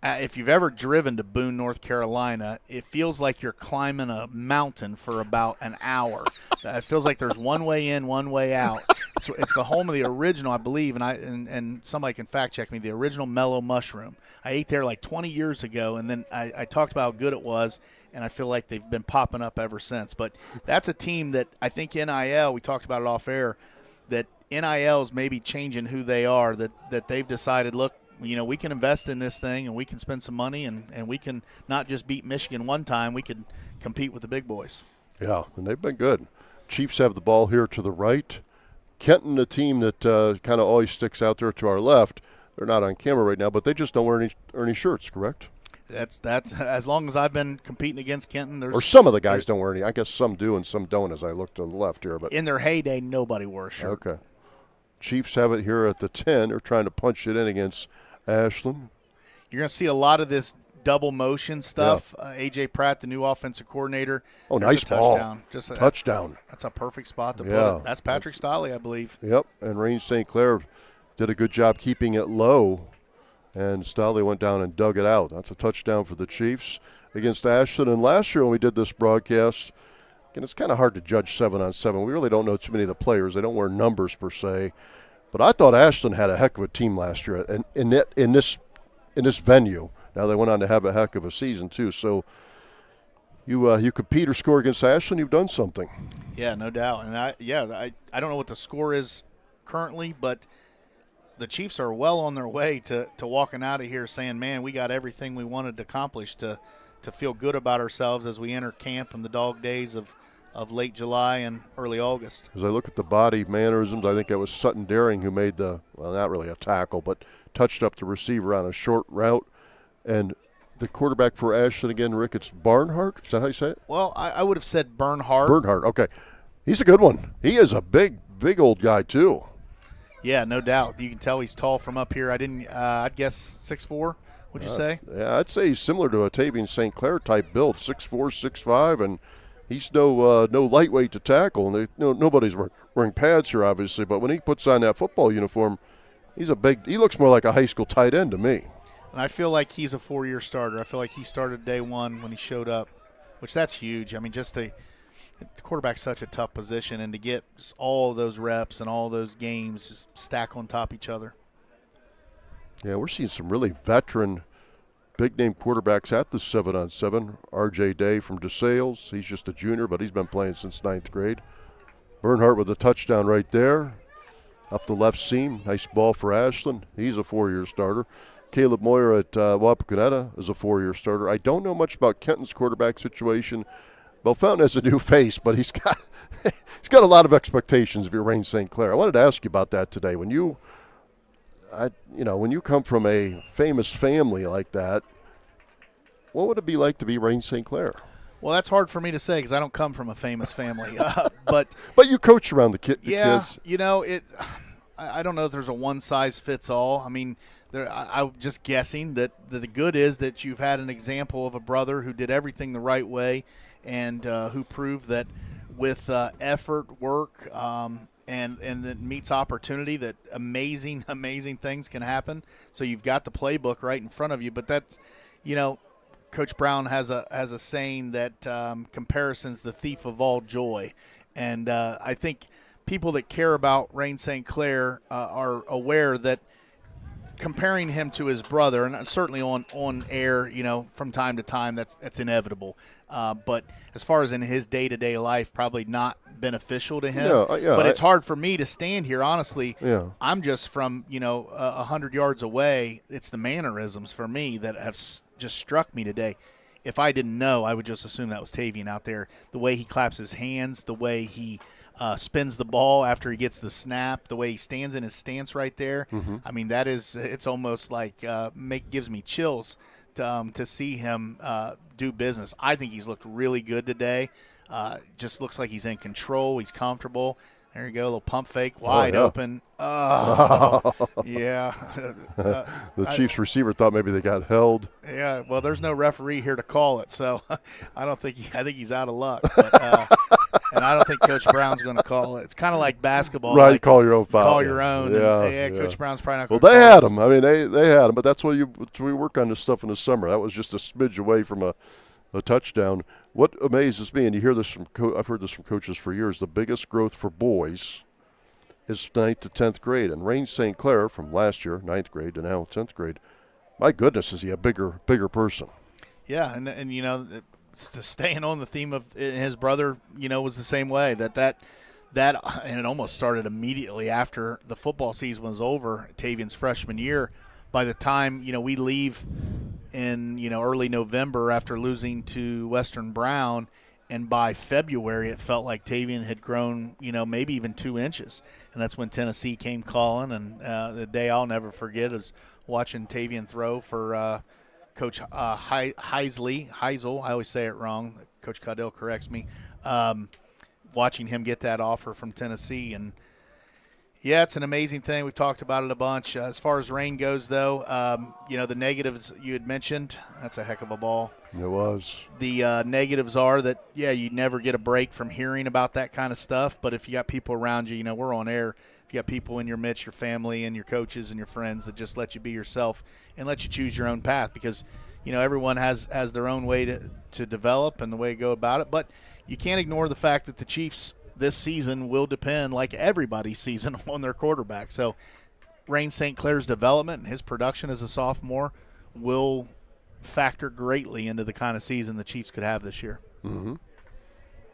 If you've ever driven to Boone, North Carolina, it feels like you're climbing a mountain for about an hour. It feels like there's one way in, one way out. It's the home of the original, I believe, and somebody can fact check me, the original Mellow Mushroom. I ate there like 20 years ago, and then I talked about how good it was, and I feel like they've been popping up ever since. But that's a team that I think NIL, we talked about it off air, that NIL is maybe changing who they are, that they've decided, look, we can invest in this thing and we can spend some money and we can not just beat Michigan one time, we could compete with the big boys. Yeah, and they've been good. Chiefs have the ball here to the right. Kenton, a team that kind of always sticks out there to our left. They're not on camera right now, but they just don't wear any shirts, correct? That's as long as I've been competing against Kenton. Or some of the guys don't wear any. I guess some do and some don't as I look to the left here. But in their heyday, nobody wore a shirt. Okay. Chiefs have it here at the 10. They're trying to punch it in against Ashland. You're going to see a lot of this double motion stuff. Yeah. A.J. Pratt, the new offensive coordinator. Oh, nice ball. Touchdown. Touchdown. That's a perfect spot to put it. That's Patrick Stolley, I believe. Yep, and Range St. Clair did a good job keeping it low, and Stolley went down and dug it out. That's a touchdown for the Chiefs against Ashland. And last year when we did this broadcast, again, it's kind of hard to judge 7-on-7. We really don't know too many of the players. They don't wear numbers per se. But I thought Ashland had a heck of a team last year in this venue. Now they went on to have a heck of a season too. So you compete or score against Ashland, you've done something. Yeah, no doubt. And I don't know what the score is currently, but the Chiefs are well on their way to walking out of here saying, man, we got everything we wanted to accomplish to feel good about ourselves as we enter camp in the dog days of late July and early August. As I look at the body mannerisms, I think that was Sutton Daring who made not really a tackle, but touched up the receiver on a short route. And the quarterback for Ashland again, Rick, it's Barnhart? Is that how you say it? Well, I would have said Bernhardt. Bernhardt, okay. He's a good one. He is a big old guy too. Yeah, no doubt. You can tell he's tall from up here. I'd guess 6'4", would you say? Yeah, I'd say he's similar to a Tavian St. Clair type build, 6'4", 6'5", and he's no lightweight to tackle. And nobody's wearing pads here, obviously, but when he puts on that football uniform, he looks more like a high school tight end to me. And I feel like he's a 4-year starter. I feel like he started day one when he showed up, which that's huge. I mean, the quarterback's such a tough position, and to get just all those reps and all those games just stack on top of each other. Yeah, we're seeing some really veteran, big-name quarterbacks at the 7-on-7. R.J. Day from DeSales. He's just a junior, but he's been playing since 9th grade. Bernhardt with a touchdown right there. Up the left seam. Nice ball for Ashland. He's a 4-year starter. Caleb Moyer at Wapakoneta is a 4-year starter. I don't know much about Kenton's quarterback situation. Bellefontaine has a new face, but he's got a lot of expectations if you're Range St. Clair. I wanted to ask you about that today. When you come from a famous family like that, what would it be like to be Range St. Clair? Well, that's hard for me to say because I don't come from a famous family. But you coach around the kids. Yeah, I don't know if there's a one-size-fits-all. I mean, I'm just guessing that the good is that you've had an example of a brother who did everything the right way and who proved that with effort, work, and that meets opportunity, that amazing things can happen. So you've got the playbook right in front of you. But that's, Coach Brown has a saying that comparison's the thief of all joy. And I think people that care about Range St. Clair are aware that comparing him to his brother, and certainly on air, from time to time, that's inevitable. But as far as in his day-to-day life, probably not beneficial to him. Yeah, but it's hard for me to stand here, honestly. Yeah. I'm just from, 100 yards away. It's the mannerisms for me that have just struck me today. If I didn't know, I would just assume that was Tavian out there. The way he claps his hands, the way he spins the ball after he gets the snap, the way he stands in his stance right there. Mm-hmm. I mean, it's almost like gives me chills to see him do business. I think he's looked really good today. Just looks like he's in control. He's comfortable. There you go, a little pump fake, wide open. Oh, yeah. The Chiefs receiver thought maybe they got held. Yeah, well, there's no referee here to call it, so I think he's out of luck. But, and I don't think Coach Brown's going to call it. It's kind of like basketball. Right, like, call your own foul. Call your own. Yeah, Coach Brown's probably not going to call it. Well, they had him. I mean, they had him, but that's why we work on this stuff in the summer. That was just a smidge away from a touchdown. What amazes me, and you hear this I've heard this from coaches for years, the biggest growth for boys is 9th to 10th grade. And Range St. Clair from last year, 9th grade, to now 10th grade, my goodness, is he a bigger person. Yeah, and staying on the theme of his brother, was the same way. That and it almost started immediately after the football season was over, Tavian's freshman year. by the time, we leave in, early November after losing to Western Brown, and by February it felt like Tavian had grown, maybe even 2 inches. And that's when Tennessee came calling, and the day I'll never forget is watching Tavian throw for Coach Heisel. I always say it wrong. Coach Caudell corrects me. Watching him get that offer from Tennessee. And, yeah, it's an amazing thing. We've talked about it a bunch. As far as rain goes, though, the negatives you had mentioned, that's a heck of a ball. It was. The negatives are that, you never get a break from hearing about that kind of stuff. But if you got people around you, we're on air. If you got people in your midst, your family and your coaches and your friends that just let you be yourself and let you choose your own path, because, everyone has their own way to develop and the way to go about it. But you can't ignore the fact that the Chiefs this season will depend, like everybody's season, on their quarterback. So Rain St. Clair's development and his production as a sophomore will factor greatly into the kind of season the Chiefs could have this year. Mm-hmm.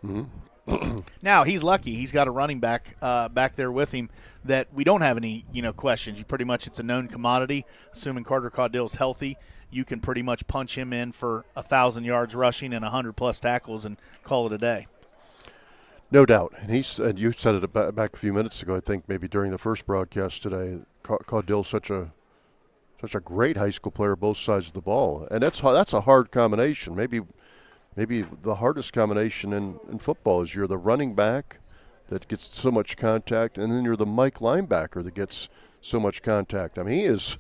Mm-hmm. Now, he's lucky. He's got a running back back there with him that we don't have any, questions. It's a known commodity. Assuming Carter Caudill's healthy, you can pretty much punch him in for 1,000 yards rushing and 100-plus tackles and call it a day. No doubt. And you said it back a few minutes ago, I think maybe during the first broadcast today, Caudill's such a great high school player, both sides of the ball. And that's a hard combination. Maybe the hardest combination in football is you're the running back that gets so much contact, and then you're the Mike linebacker that gets so much contact. I mean, he is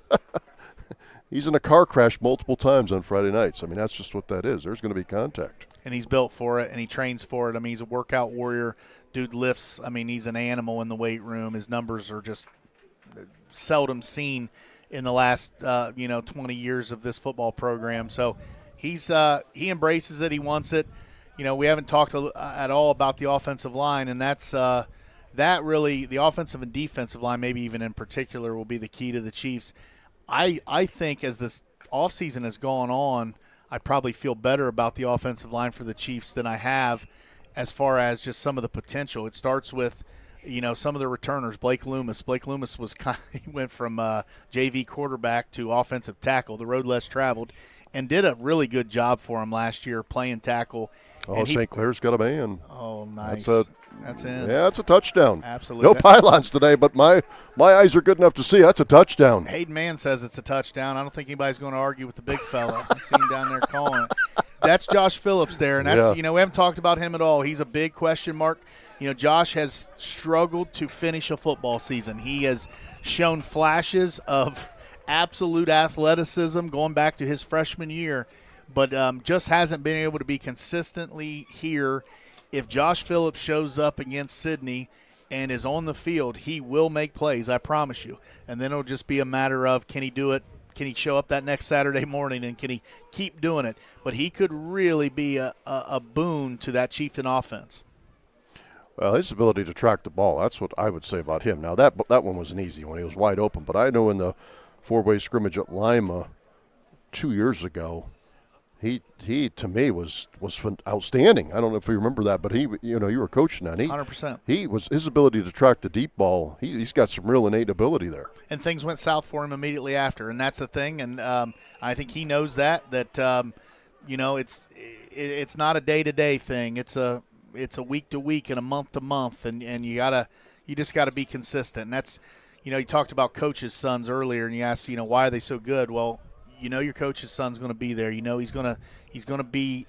he's in a car crash multiple times on Friday nights. I mean, that's just what that is. There's going to be contact. And he's built for it, and he trains for it. I mean, he's a workout warrior. Dude lifts. I mean, he's an animal in the weight room. His numbers are just seldom seen in the last 20 years of this football program. So he embraces it. He wants it. We haven't talked at all about the offensive line, and that's that really, the offensive and defensive line, maybe even in particular, will be the key to the Chiefs. I think as this offseason has gone on, I probably feel better about the offensive line for the Chiefs than I have as far as just some of the potential. It starts with, some of the returners. Blake Loomis was he went from JV quarterback to offensive tackle, the road less traveled, and did a really good job for him last year playing tackle. Oh, St. Clair's got a man. Oh, nice. That's in. Yeah, that's a touchdown. Absolutely. No pylons today, but my eyes are good enough to see that's a touchdown. Hayden Mann says it's a touchdown. I don't think anybody's going to argue with the big fella. I see him down there calling it. That's Josh Phillips there, and that's we haven't talked about him at all. He's a big question mark. Josh has struggled to finish a football season. He has shown flashes of absolute athleticism going back to his freshman year, but just hasn't been able to be consistently here. If Josh Phillips shows up against Sydney and is on the field, he will make plays, I promise you. And then it'll just be a matter of, can he do it? Can he show up that next Saturday morning, and can he keep doing it? But he could really be a boon to that Chieftain offense. Well, his ability to track the ball, that's what I would say about him. Now, that one was an easy one. He was wide open. But I know in the four-way scrimmage at Lima 2 years ago, he to me was outstanding. I don't know if you remember that, but you were coaching that. 100%. His ability to track the deep ball. He's got some real innate ability there. And things went south for him immediately after, and that's the thing. And I think he knows that it's not a day-to-day thing. It's a week-to-week and a month-to-month, and you just gotta be consistent. And that's you talked about coaches' sons earlier, and you asked why are they so good? Well, your coach's son's going to be there. He's going to be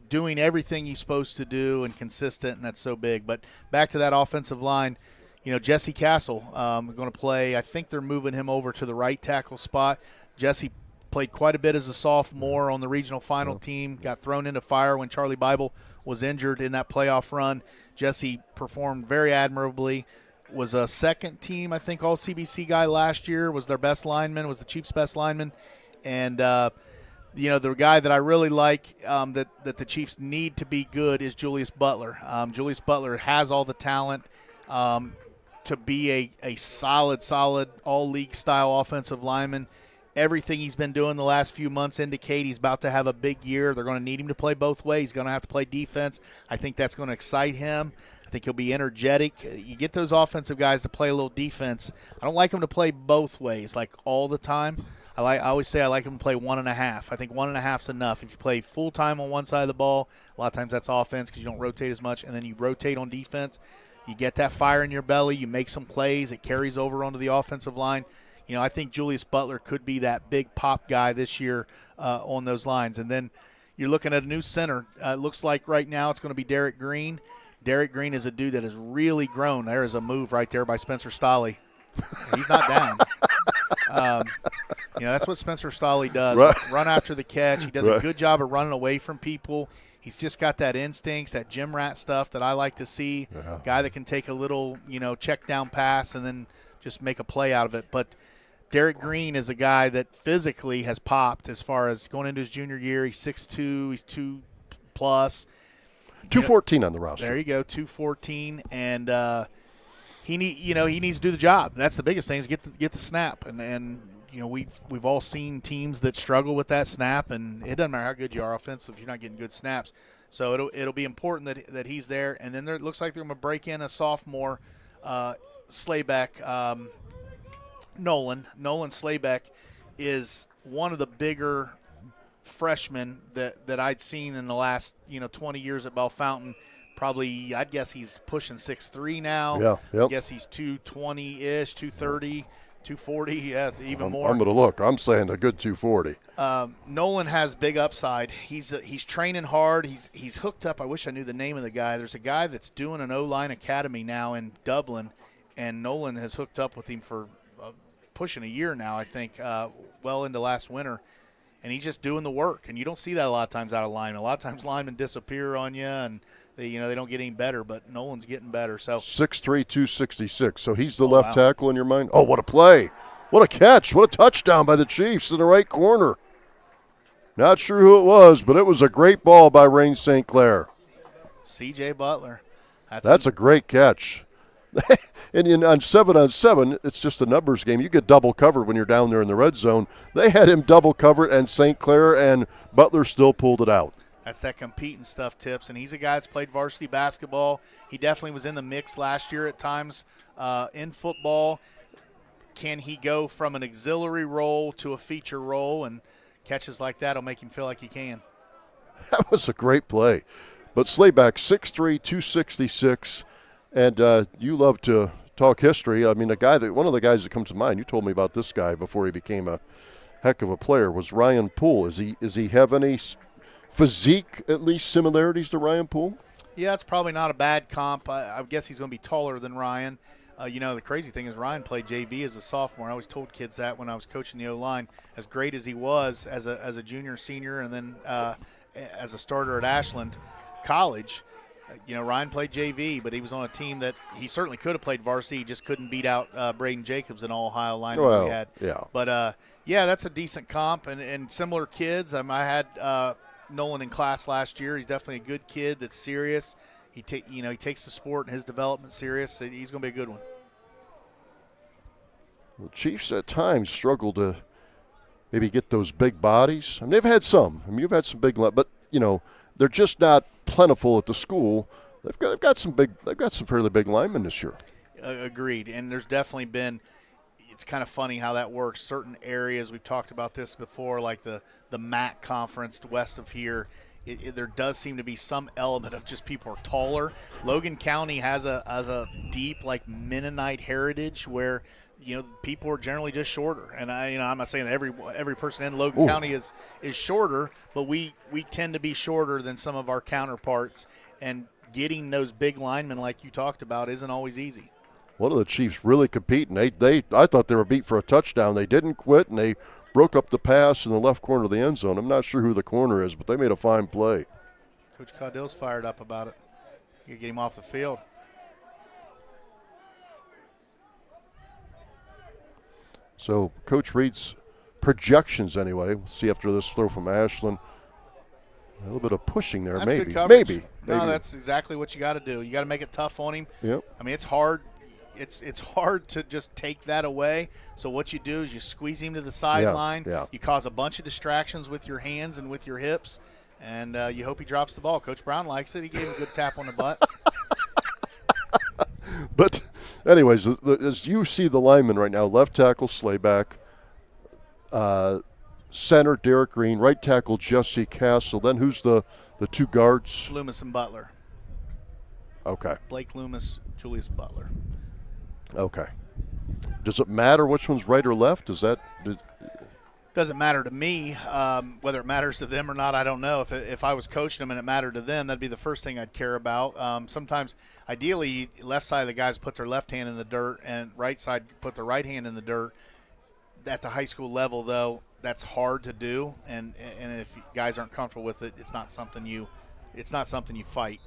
doing everything he's supposed to do and consistent, and that's so big. But back to that offensive line, Jesse Castle going to play. I think they're moving him over to the right tackle spot. Jesse played quite a bit as a sophomore on the regional final team, got thrown into fire when Charlie Bible was injured in that playoff run. Jesse performed very admirably. Was a second team, I think, all-CBC guy last year, was their best lineman, was the Chiefs' best lineman. And, the guy that I really like that the Chiefs need to be good is Julius Butler. Julius Butler has all the talent to be a solid all-league style offensive lineman. Everything he's been doing the last few months indicate he's about to have a big year. They're going to need him to play both ways. He's going to have to play defense. I think that's going to excite him. I think he'll be energetic. You get those offensive guys to play a little defense. I don't like them to play both ways, like all the time. I always say I like him to play 1.5. I think 1.5 is enough. If you play full time on one side of the ball, a lot of times that's offense because you don't rotate as much, and then you rotate on defense. You get that fire in your belly. You make some plays. It carries over onto the offensive line. I think Julius Butler could be that big pop guy this year on those lines. And then you're looking at a new center. It looks like right now it's going to be Derek Green. Derek Green is a dude that has really grown. There is a move right there by Spencer Stolley. He's not down. That's what Spencer Stolley does. Right. Run after the catch. He does Right. a good job of running away from people. He's just got that instincts, that gym rat stuff that I like to see. Yeah. Guy that can take a little, check down pass and then just make a play out of it. But Derek Green is a guy that physically has popped as far as going into his junior year. He's 6'2", he's 2+. 214 on the roster. There you go, 214, and he needs to do the job. That's the biggest thing is get the snap, and we've all seen teams that struggle with that snap, and it doesn't matter how good you are offensive if you're not getting good snaps. So it'll be important that he's there, and then it looks like they're going to break in a sophomore, Slaybeck, Nolan Slaybeck is one of the bigger freshmen that I'd seen in the last 20 years at Bellefontaine. Probably I'd guess he's pushing 6'3" now. Yeah, yep. I guess he's 220-ish, 230, 240, yeah, even more. I'm going to look. I'm saying a good 240. Nolan has big upside. He's training hard. He's hooked up. I wish I knew the name of the guy. There's a guy that's doing an O-line academy now in Dublin, and Nolan has hooked up with him for pushing a year now, I think, well into last winter. And he's just doing the work. And you don't see that a lot of times out of linemen. A lot of times linemen disappear on you, and they don't get any better. But Nolan's getting better. So 6'3", 266. So he's the left tackle in your mind? Oh, what a play. What a catch. What a touchdown by the Chiefs in the right corner. Not sure who it was, but it was a great ball by Rain St. Clair. C.J. Butler. That's a great catch. And on 7-on-7, it's just a numbers game. You get double covered when you're down there in the red zone. They had him double covered, and St. Clair and Butler still pulled it out. That's that competing stuff, Tips. And he's a guy that's played varsity basketball. He definitely was in the mix last year at times in football. Can he go from an auxiliary role to a feature role? And catches like that will make him feel like he can. That was a great play. But Slayback, 6'3", 266. And you love to talk history. I mean, one of the guys that comes to mind, you told me about this guy before he became a heck of a player, was Ryan Poole. Is he have any physique, at least similarities to Ryan Poole? Yeah, it's probably not a bad comp. I guess he's going to be taller than Ryan. The crazy thing is Ryan played JV as a sophomore. I always told kids that when I was coaching the O-line. As great as he was as a junior, senior, and then as a starter at Ashland College, Ryan played JV, but he was on a team that he certainly could have played varsity. He just couldn't beat out Braden Jacobs, an all-Ohio lineman we had. Yeah. But, that's a decent comp and similar kids. I had Nolan in class last year. He's definitely a good kid that's serious. He takes the sport and his development serious. He's going to be a good one. The Chiefs at times struggle to maybe get those big bodies. I mean, they've had some. I mean, you've had some big, but they're just not plentiful at the school. They've got some fairly big linemen this year. Agreed. And there's definitely been. It's kind of funny how that works. Certain areas, we've talked about this before, like the MAC conference west of here. There does seem to be some element of just people are taller. Logan County has a deep Mennonite heritage where people are generally just shorter. And I'm not saying that every person in Logan County is shorter, but we tend to be shorter than some of our counterparts. And getting those big linemen like you talked about isn't always easy. One of the Chiefs really competing. I thought they were beat for a touchdown. They didn't quit, and they broke up the pass in the left corner of the end zone. I'm not sure who the corner is, but they made a fine play. Coach Caudill's fired up about it. You get him off the field. So Coach Reed's projections anyway. We'll see after this throw from Ashland. A little bit of pushing there, that's maybe. Good coverage. Maybe. No, that's exactly what you got to do. You got to make it tough on him. Yep. I mean, it's hard. It's hard to just take that away. So what you do is you squeeze him to the sideline. Yeah. You cause a bunch of distractions with your hands and with your hips, and you hope he drops the ball. Coach Brown likes it. He gave him a good tap on the butt. But anyways, as you see the linemen right now, left tackle Slayback, Center, Derek Green. Right tackle, Jesse Castle. Then who's the two guards? Loomis and Butler. Okay. Blake Loomis, Julius Butler. Okay. Does it matter which one's right or left? Doesn't matter to me. Whether it matters to them or not, I don't know. If I was coaching them and it mattered to them, that'd be the first thing I'd care about. Sometimes, ideally, left side of the guys put their left hand in the dirt and right side put their right hand in the dirt. At the high school level, though, that's hard to do, and if guys aren't comfortable with it, it's not something you fight.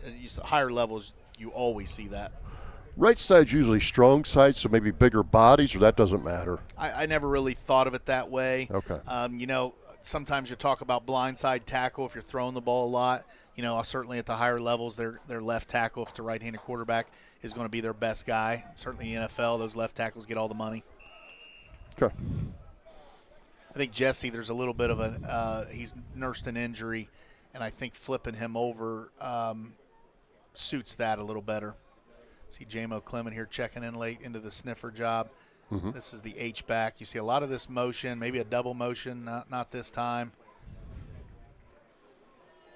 Higher levels, you always see that. Right side's usually strong side, so maybe bigger bodies, or that doesn't matter? I never really thought of it that way. Okay. Sometimes you talk about blindside tackle if you're throwing the ball a lot. Certainly at the higher levels, their left tackle, if it's a right-handed quarterback, is going to be their best guy. Certainly in the NFL, those left tackles get all the money. Okay. I think Jesse, there's a little bit of he's nursed an injury, and I think flipping him over suits that a little better. See J-Mo Clement here checking in late into the sniffer job. Mm-hmm. This is the H-back. You see a lot of this motion, maybe a double motion, not this time.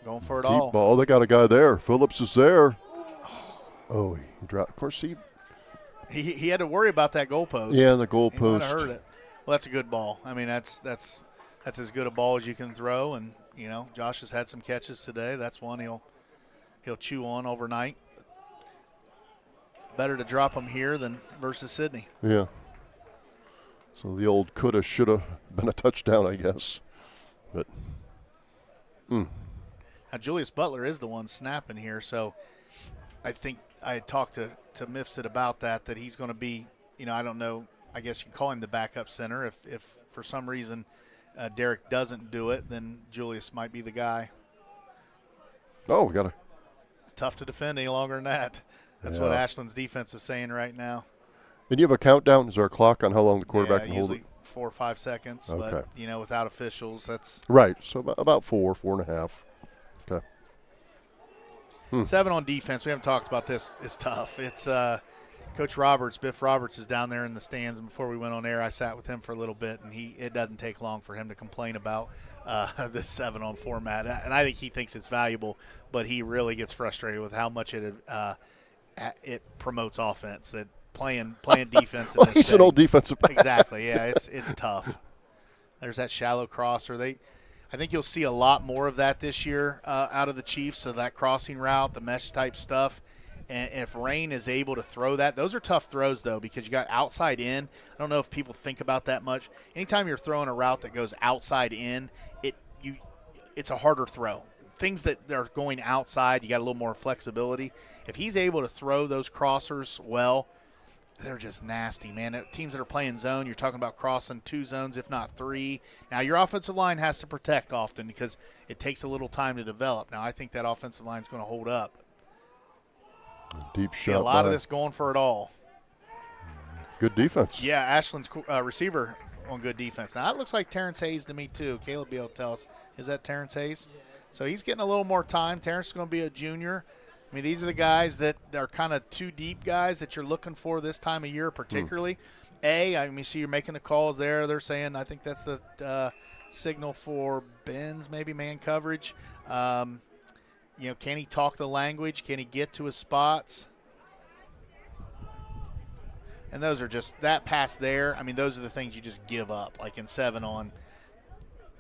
Going for it Deep all. ball. They got a guy there. Phillips is there. Oh, he dropped. Of course, he had to worry about that goalpost. Yeah, the He might goalpost. have heard it. Well, that's a good ball. I mean, that's as good a ball as you can throw. And Josh has had some catches today. That's one he'll chew on overnight. Better to drop him here than versus Sydney. Yeah. So the old coulda, shoulda been a touchdown, I guess. But. Now, Julius Butler is the one snapping here, so I think I had talked to Mifsud about that he's going to be, I don't know, I guess you can call him the backup center. If for some reason Derek doesn't do it, then Julius might be the guy. Oh, we got It's tough to defend any longer than that. That's what Ashland's defense is saying right now. And you have a countdown? Is there a clock on how long the quarterback can hold it? Usually 4 or 5 seconds. Okay. But, without officials, that's Right. So about 4.5. Okay. 7 on defense. We haven't talked about this. It's tough. It's Coach Roberts, Biff Roberts, is down there in the stands. And before we went on air, I sat with him for a little bit, and it doesn't take long for him to complain about this 7-on format. And I think he thinks it's valuable, but he really gets frustrated with how much it promotes offense. That playing defense. Well, he's an old defensive back. Exactly. Yeah, it's tough. There's that shallow crosser. I think you'll see a lot more of that this year out of the Chiefs. So that crossing route, the mesh type stuff. And if Rain is able to throw that, those are tough throws, though, because you got outside in. I don't know if people think about that much. Anytime you're throwing a route that goes outside in, it's a harder throw. Things that are going outside, you got a little more flexibility. If he's able to throw those crossers well, they're just nasty, man. Teams that are playing zone, you're talking about crossing 2 zones, if not 3. Now, your offensive line has to protect often because it takes a little time to develop. Now, I think that offensive line is going to hold up. Deep shot. See a lot of this going for it all. Good defense. Yeah, Ashland's receiver on good defense. Now, that looks like Terrence Hayes to me, too. Caleb will tell us. Is that Terrence Hayes? So he's getting a little more time. Terrence is going to be a junior. I mean, these are the guys that are kind of 2 deep guys that you're looking for this time of year particularly. I mean, see you're making the calls there. They're saying, I think that's the signal for Ben's maybe man coverage. Can he talk the language? Can he get to his spots? And those are just that pass there. I mean, those are the things you just give up, like in 7-on.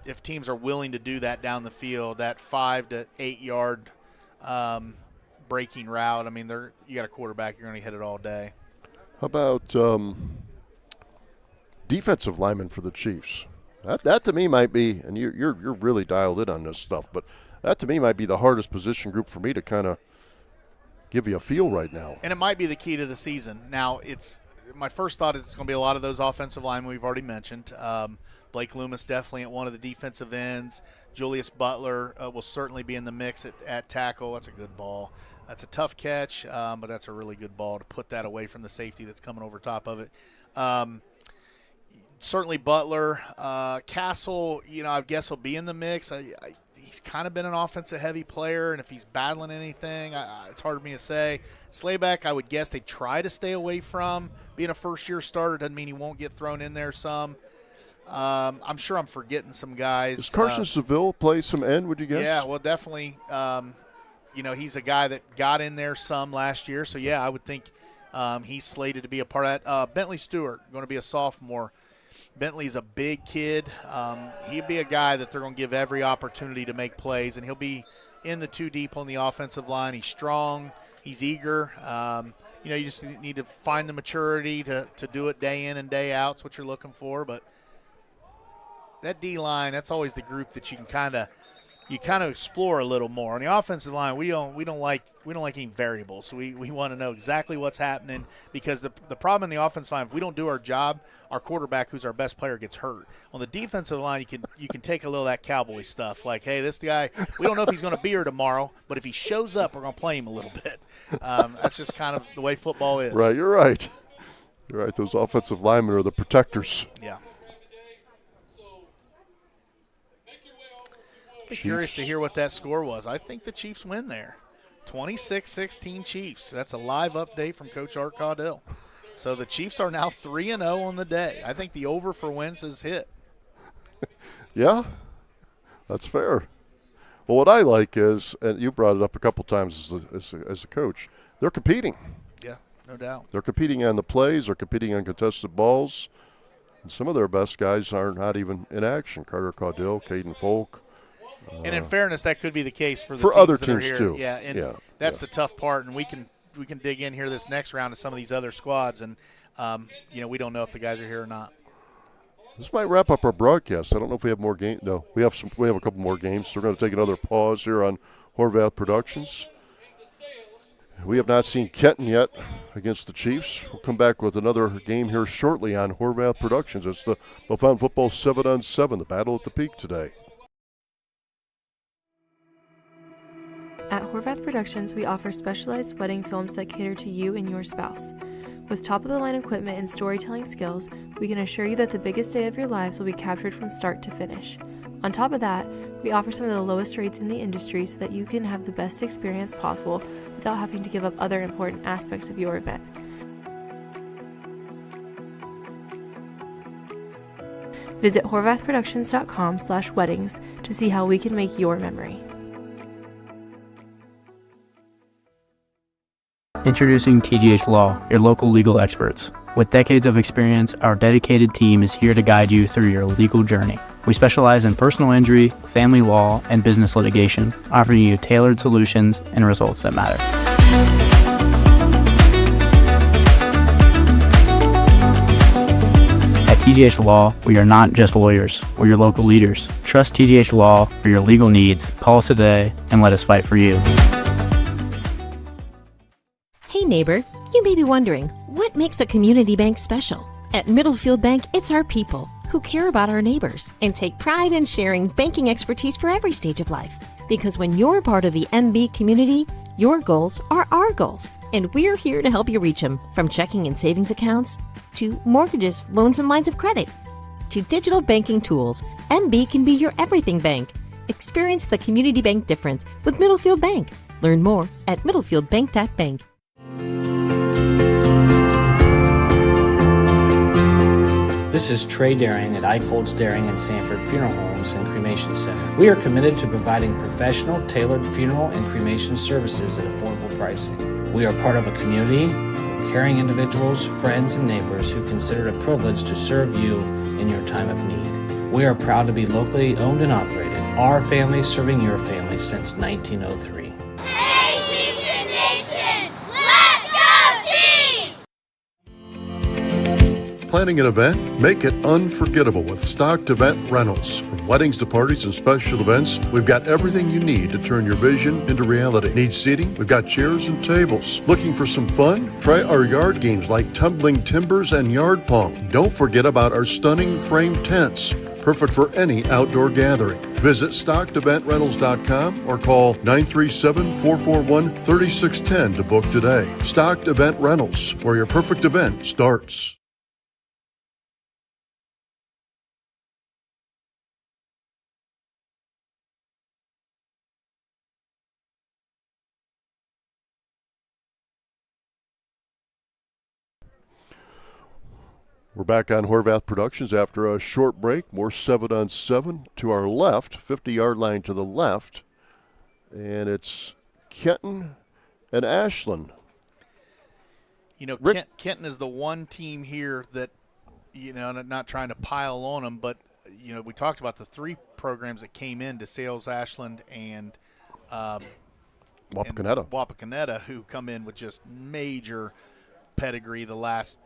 If teams are willing to do that down the field, that 5 to 8 yard breaking route, I mean, you got a quarterback, you're going to hit it all day. How about defensive linemen for the Chiefs? That to me might be, and you're really dialed in on this stuff, but that to me might be the hardest position group for me to kind of give you a feel right now. And it might be the key to the season. Now, my first thought is it's going to be a lot of those offensive linemen we've already mentioned. Blake Loomis definitely at one of the defensive ends. Julius Butler will certainly be in the mix at tackle. That's a good ball. That's a tough catch, but that's a really good ball to put that away from the safety that's coming over top of it. Certainly Butler. Castle, I guess will be in the mix. He's kind of been an offensive-heavy player, and if he's battling anything, it's hard for me to say. Slayback, I would guess they try to stay away from. Being a first-year starter doesn't mean he won't get thrown in there some. I'm sure I'm forgetting some guys. Does Carson Seville play some end, would you guess? Yeah, well, definitely. He's a guy that got in there some last year. So, yeah, I would think he's slated to be a part of that. Bentley Stewart, going to be a sophomore. Bentley's a big kid. He'd be a guy that they're going to give every opportunity to make plays, and he'll be in the 2 deep on the offensive line. He's strong. He's eager. You just need to find the maturity to do it day in and day out. It's what you're looking for. But that D-line, that's always the group that you can kind of explore a little more. On the offensive line, we don't like any variables. So we want to know exactly what's happening, because the problem in the offensive line, if we don't do our job, our quarterback, who's our best player, gets hurt. On the defensive line, you can take a little of that cowboy stuff, like, hey, this guy, we don't know if he's going to be here tomorrow, but if he shows up, we're going to play him a little bit. That's just kind of the way football is. Right, you're right. You're right. Those offensive linemen are the protectors. Yeah. Curious to hear what that score was. I think the Chiefs win there. 26-16 Chiefs. That's a live update from Coach Art Caudill. So the Chiefs are now 3-0 on the day. I think the over for wins is hit. Yeah, that's fair. Well, what I like is, and you brought it up a couple times as a coach, they're competing. Yeah, no doubt. They're competing on the plays. They're competing on contested balls. And some of their best guys are not even in action. Carter Caudill, Caden Folk. And in fairness, that could be the case for the teams other that are teams here. too. Yeah, and that's the tough part. And we can dig in here this next round to some of these other squads, and we don't know if the guys are here or not. This might wrap up our broadcast. I don't know if we have more games. No, we have a couple more games. So we're going to take another pause here on Horvath Productions. We have not seen Kenton yet against the Chiefs. We'll come back with another game here shortly on Horvath Productions. It's the Bellefontaine Football 7-on-7, the battle at the peak today. At Horvath Productions, we offer specialized wedding films that cater to you and your spouse. With top-of-the-line equipment and storytelling skills, we can assure you that the biggest day of your lives will be captured from start to finish. On top of that, we offer some of the lowest rates in the industry so that you can have the best experience possible without having to give up other important aspects of your event. Visit horvathproductions.com/weddings to see how we can make your memory. Introducing TGH Law, your local legal experts. With decades of experience, our dedicated team is here to guide you through your legal journey. We specialize in personal injury, family law, and business litigation, offering you tailored solutions and results that matter. At TGH Law, we are not just lawyers, we're your local leaders. Trust TGH Law for your legal needs. Call us today and let us fight for you. Hey neighbor, you may be wondering, what makes a community bank special? At Middlefield Bank, it's our people who care about our neighbors and take pride in sharing banking expertise for every stage of life. Because when you're part of the MB community, your goals are our goals, and we're here to help you reach them, from checking and savings accounts to mortgages, loans, and lines of credit to digital banking tools. MB can be your everything bank. Experience the community bank difference with Middlefield Bank. Learn more at middlefieldbank.bank. This is Trey Daring at Eichholz Daring and Sanford Funeral Homes and Cremation Center. We are committed to providing professional, tailored funeral and cremation services at affordable pricing. We are part of a community, caring individuals, friends, and neighbors who consider it a privilege to serve you in your time of need. We are proud to be locally owned and operated. Our family serving your family since 1903. Hey, Chieftain Nation! Let's go, Chiefs! Planning an event? Make it unforgettable with Stocked Event Rentals. From weddings to parties and special events, we've got everything you need to turn your vision into reality. Need seating? We've got chairs and tables. Looking for some fun? Try our yard games like tumbling timbers and yard pong. Don't forget about our stunning frame tents. Perfect for any outdoor gathering. Visit StockedEventRentals.com or call 937-441-3610 to book today. Stocked Event Rentals, where your perfect event starts. We're back on Horvath Productions after a short break. More 7-on-7 to our left, 50-yard line to the left. And it's Kenton and Ashland. You know, Rick? Kenton is the one team here that, you know, not trying to pile on them, but, you know, we talked about the three programs that came in, DeSales, Ashland, and Wapakoneta, who come in with just major pedigree the last,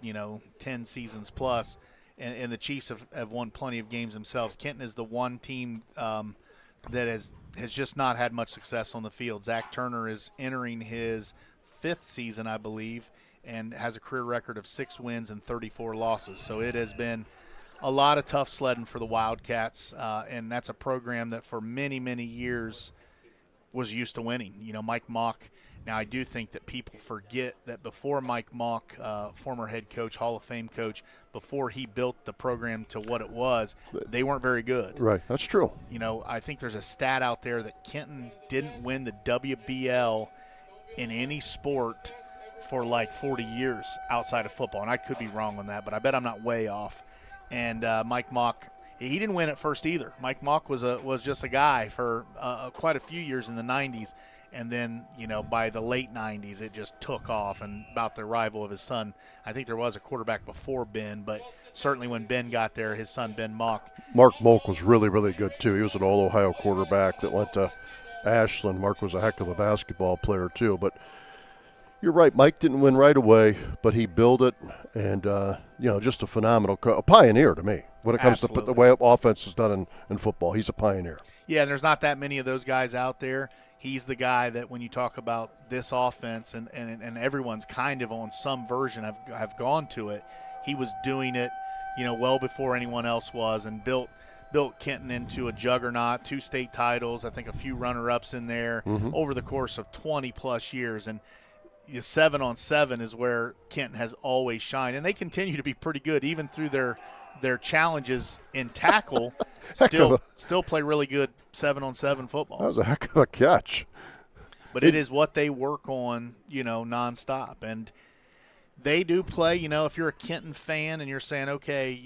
10 seasons plus, and the Chiefs have won plenty of games themselves. Kenton is the one team that has just not had much success on the field. Zach Turner is entering his 5th season, I believe, and has a career record of 6 wins and 34 losses. So it has been a lot of tough sledding for the Wildcats, and that's a program that for many, many years was used to winning. Mike Mock. Now, I do think that people forget that before Mike Mock, former head coach, Hall of Fame coach, before he built the program to what it was, they weren't very good. Right, that's true. I think there's a stat out there that Kenton didn't win the WBL in any sport for like 40 years outside of football. And I could be wrong on that, but I bet I'm not way off. And Mike Mock, he didn't win at first either. Mike Mock was just a guy for quite a few years in the 90s. And then, by the late 90s, it just took off. And about the arrival of his son, I think there was a quarterback before Ben, but certainly when Ben got there, his son, Ben Mock. Mark Molk was really, really good, too. He was an all-Ohio quarterback that went to Ashland. Mark was a heck of a basketball player, too. But you're right, Mike didn't win right away, but he built it. And, just a phenomenal a pioneer to me when it comes to the way offense is done in football. He's a pioneer. Yeah, and there's not that many of those guys out there. He's the guy that when you talk about this offense and everyone's kind of on some version have gone to it, he was doing it, well before anyone else was, and built Kenton into a juggernaut, 2 state titles, I think a few runner-ups in there over the course of 20-plus years. And the 7-on-7 is where Kenton has always shined, and they continue to be pretty good even through their challenges in tackle. still play really good 7-on-7 football. That was a heck of a catch. But it is what they work on, nonstop. And they do play, if you're a Kenton fan and you're saying, okay,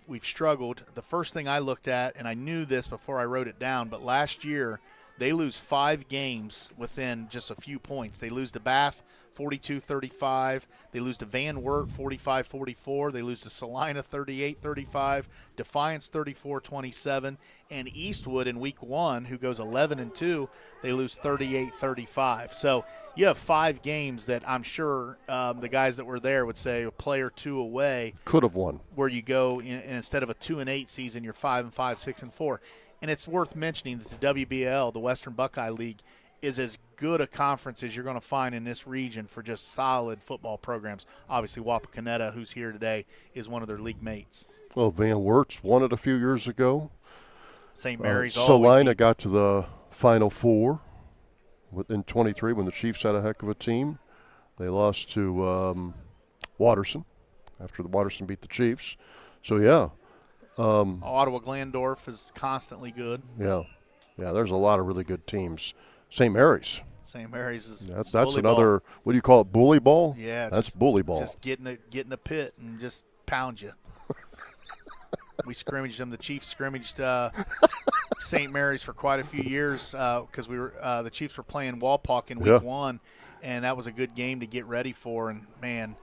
we've struggled, the first thing I looked at, and I knew this before I wrote it down, but last year they lose 5 games within just a few points. They lose to Bath 42-35. They lose to Van Wert 45-44. They lose to Salina 38-35. Defiance 34-27. And Eastwood in week 1, who goes 11-2, they lose 38-35. So you have 5 games that I'm sure the guys that were there would say a play or 2 away. Could have won. Where you go, and instead of a 2-8 season, you're 5-5, 6-4. And it's worth mentioning that the WBL, the Western Buckeye League, is as good a conference as you're going to find in this region for just solid football programs. Obviously, Wapakoneta, who's here today, is one of their league mates. Well, Van Wert's won it a few years ago. St. Mary's Salina got to the Final Four in 23 when the Chiefs had a heck of a team. They lost to Watterson after the Watterson beat the Chiefs. So, yeah. Ottawa Glandorf is constantly good. Yeah, there's a lot of really good teams. St. Mary's. St. Mary's is that's another ball. What do you call it? Bully ball? Yeah, that's bully ball. Just get in the pit and just pound you. We scrimmaged them. The Chiefs scrimmaged St. Mary's for quite a few years because the Chiefs were playing Walpock in week 1, and that was a good game to get ready for. And man,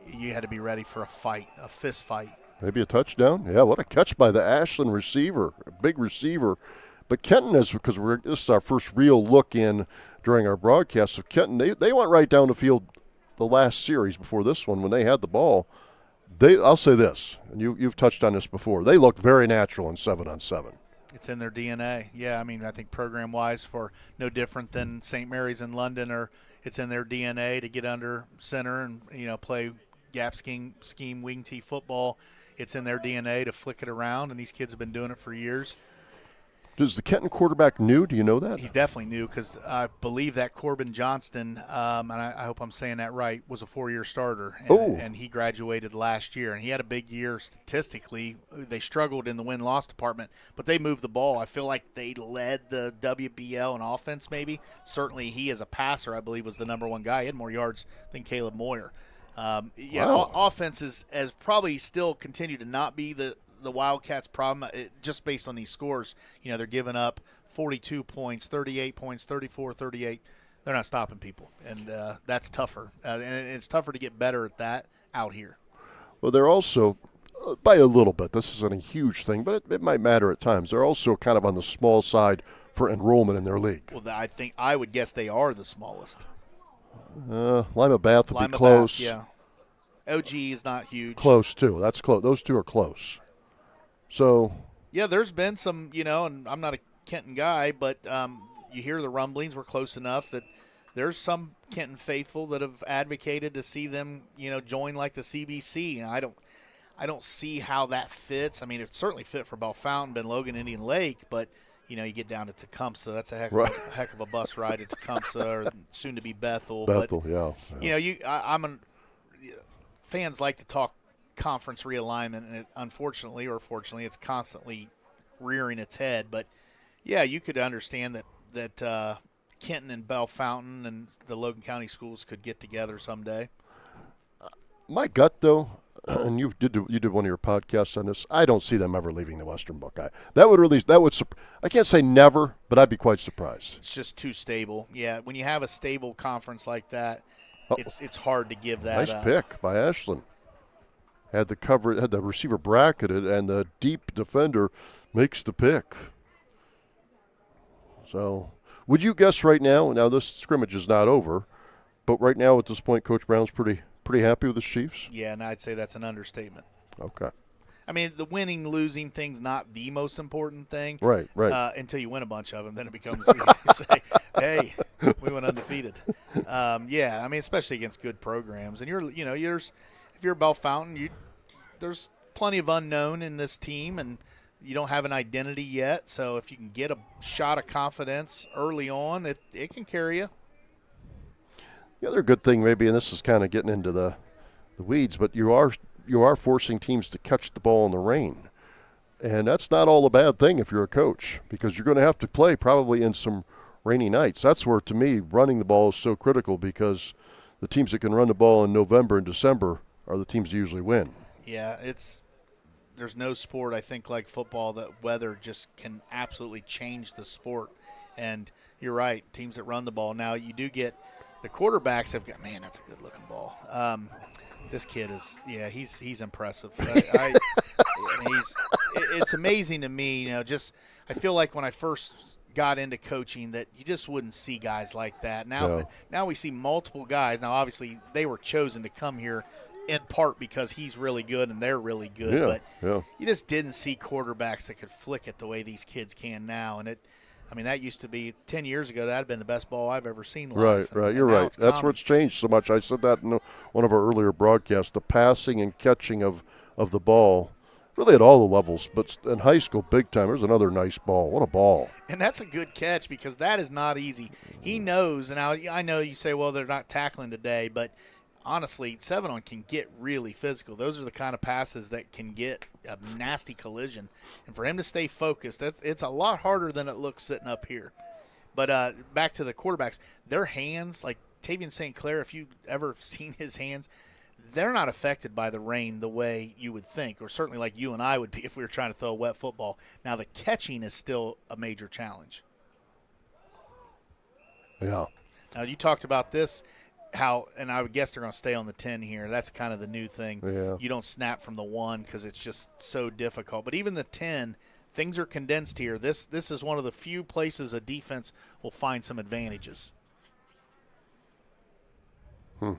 you had to be ready for a fist fight. Maybe a touchdown. Yeah, what a catch by the Ashland receiver, a big receiver. But Kenton is, because this is our first real look in during our broadcast of Kenton, they went right down the field the last series before this one when they had the ball. I'll say this, and you've touched on this before, they look very natural in 7-on-7. It's in their DNA. Yeah, I think program-wise for no different than St. Mary's in London, or it's in their DNA to get under center and, play gap scheme wing tee football. It's in their DNA to flick it around, and these kids have been doing it for years. Is the Kenton quarterback new? Do you know that? He's definitely new because I believe that Corbin Johnston, and I hope I'm saying that right, was a 4-year starter. And he graduated last year. And he had a big year statistically. They struggled in the win-loss department, but they moved the ball. I feel like they led the WBL in offense maybe. Certainly he as a passer, I believe, was the number 1 guy. He had more yards than Caleb Moyer. Wow. Offense has probably still continued to not be the Wildcats' problem, just based on these scores. They're giving up 42 points, 38 points, 34, 38. They're not stopping people, and that's tougher. And it's tougher to get better at that out here. Well, they're also, by a little bit, this isn't a huge thing, but it might matter at times. They're also kind of on the small side for enrollment in their league. Well, I would guess they are the smallest. Lima Bath will be Lima close. Bath, yeah. OG is not huge. Close, too. That's close. Those two are close. So, yeah, there's been some, and I'm not a Kenton guy, but you hear the rumblings. We're close enough that there's some Kenton faithful that have advocated to see them, join like the CBC. And I don't see how that fits. I mean, it certainly fit for Bellefontaine, Ben Logan, Indian Lake, but you get down to Tecumseh. That's a heck of a bus ride to Tecumseh, or soon to be Bethel. Bethel, but, yeah. Fans like to talk conference realignment, and unfortunately or fortunately, it's constantly rearing its head. But yeah, you could understand that Kenton and Bellefontaine and the Logan County schools could get together someday. My gut, though, and you did one of your podcasts on this, I don't see them ever leaving the Western Buckeye. I can't say never, but I'd be quite surprised. It's just too stable. Yeah, when you have a stable conference like that, it's hard to give that nice up. Pick by Ashland. Had the receiver bracketed, and the deep defender makes the pick. So, would you guess right now? Now this scrimmage is not over, but right now at this point, Coach Brown's pretty happy with his Chiefs. Yeah, and I'd say that's an understatement. Okay. I mean, the winning, losing thing's not the most important thing. Right. Until you win a bunch of them, then it becomes you say, "Hey, we went undefeated." Yeah, I mean, especially against good programs, and if you're Bellefontaine, there's plenty of unknown in this team, and you don't have an identity yet. So if you can get a shot of confidence early on, it can carry you. The other good thing, maybe, and this is kind of getting into the weeds, but you are forcing teams to catch the ball in the rain. And that's not all a bad thing if you're a coach, because you're going to have to play probably in some rainy nights. That's where, to me, running the ball is so critical, because the teams that can run the ball in November and December are the teams that usually win. Yeah, there's no sport, I think, like football that weather just can absolutely change the sport. And you're right, teams that run the ball. Now, you do get the quarterbacks have got, man, that's a good-looking ball. This kid is, he's impressive. It's amazing to me, I feel like when I first got into coaching that you just wouldn't see guys like that. Now we see multiple guys. Now, obviously, they were chosen to come here in part because he's really good and they're really good. But you just didn't see quarterbacks that could flick it the way these kids can now. And that used to be 10 years ago. That had been the best ball I've ever seen live. Right. You're right. That's where it's changed so much. I said that in one of our earlier broadcasts. The passing and catching of the ball, really at all the levels, but in high school, big time. There's another nice ball. What a ball. And that's a good catch, because that is not easy. He knows, and I know you say, well, they're not tackling today, but honestly, 7-on can get really physical. Those are the kind of passes that can get a nasty collision. And for him to stay focused, it's a lot harder than it looks sitting up here. But back to the quarterbacks, their hands, like Tavian St. Clair, if you've ever seen his hands, they're not affected by the rain the way you would think, or certainly like you and I would be if we were trying to throw a wet football. Now, the catching is still a major challenge. Yeah. Now, you talked about this. And I would guess they're going to stay on the 10 here. That's kind of the new thing. Yeah. You don't snap from the 1 because it's just so difficult. But even the 10, things are condensed here. This is one of the few places a defense will find some advantages. So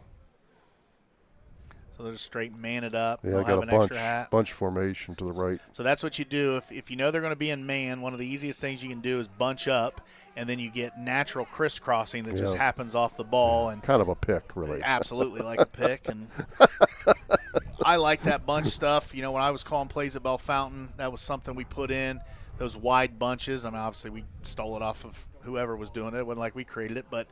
they'll just straight man it up. Yeah, they'll got have a extra hat. bunch formation to the right. So that's what you do. If you know they're going to be in man, one of the easiest things you can do is bunch up, and then you get natural crisscrossing that just happens off the ball. And kind of a pick, really. Absolutely like a pick. And I like that bunch stuff. When I was calling plays at Bellefontaine, that was something we put in, those wide bunches. I mean, obviously we stole it off of whoever was doing it. It wasn't like we created it. But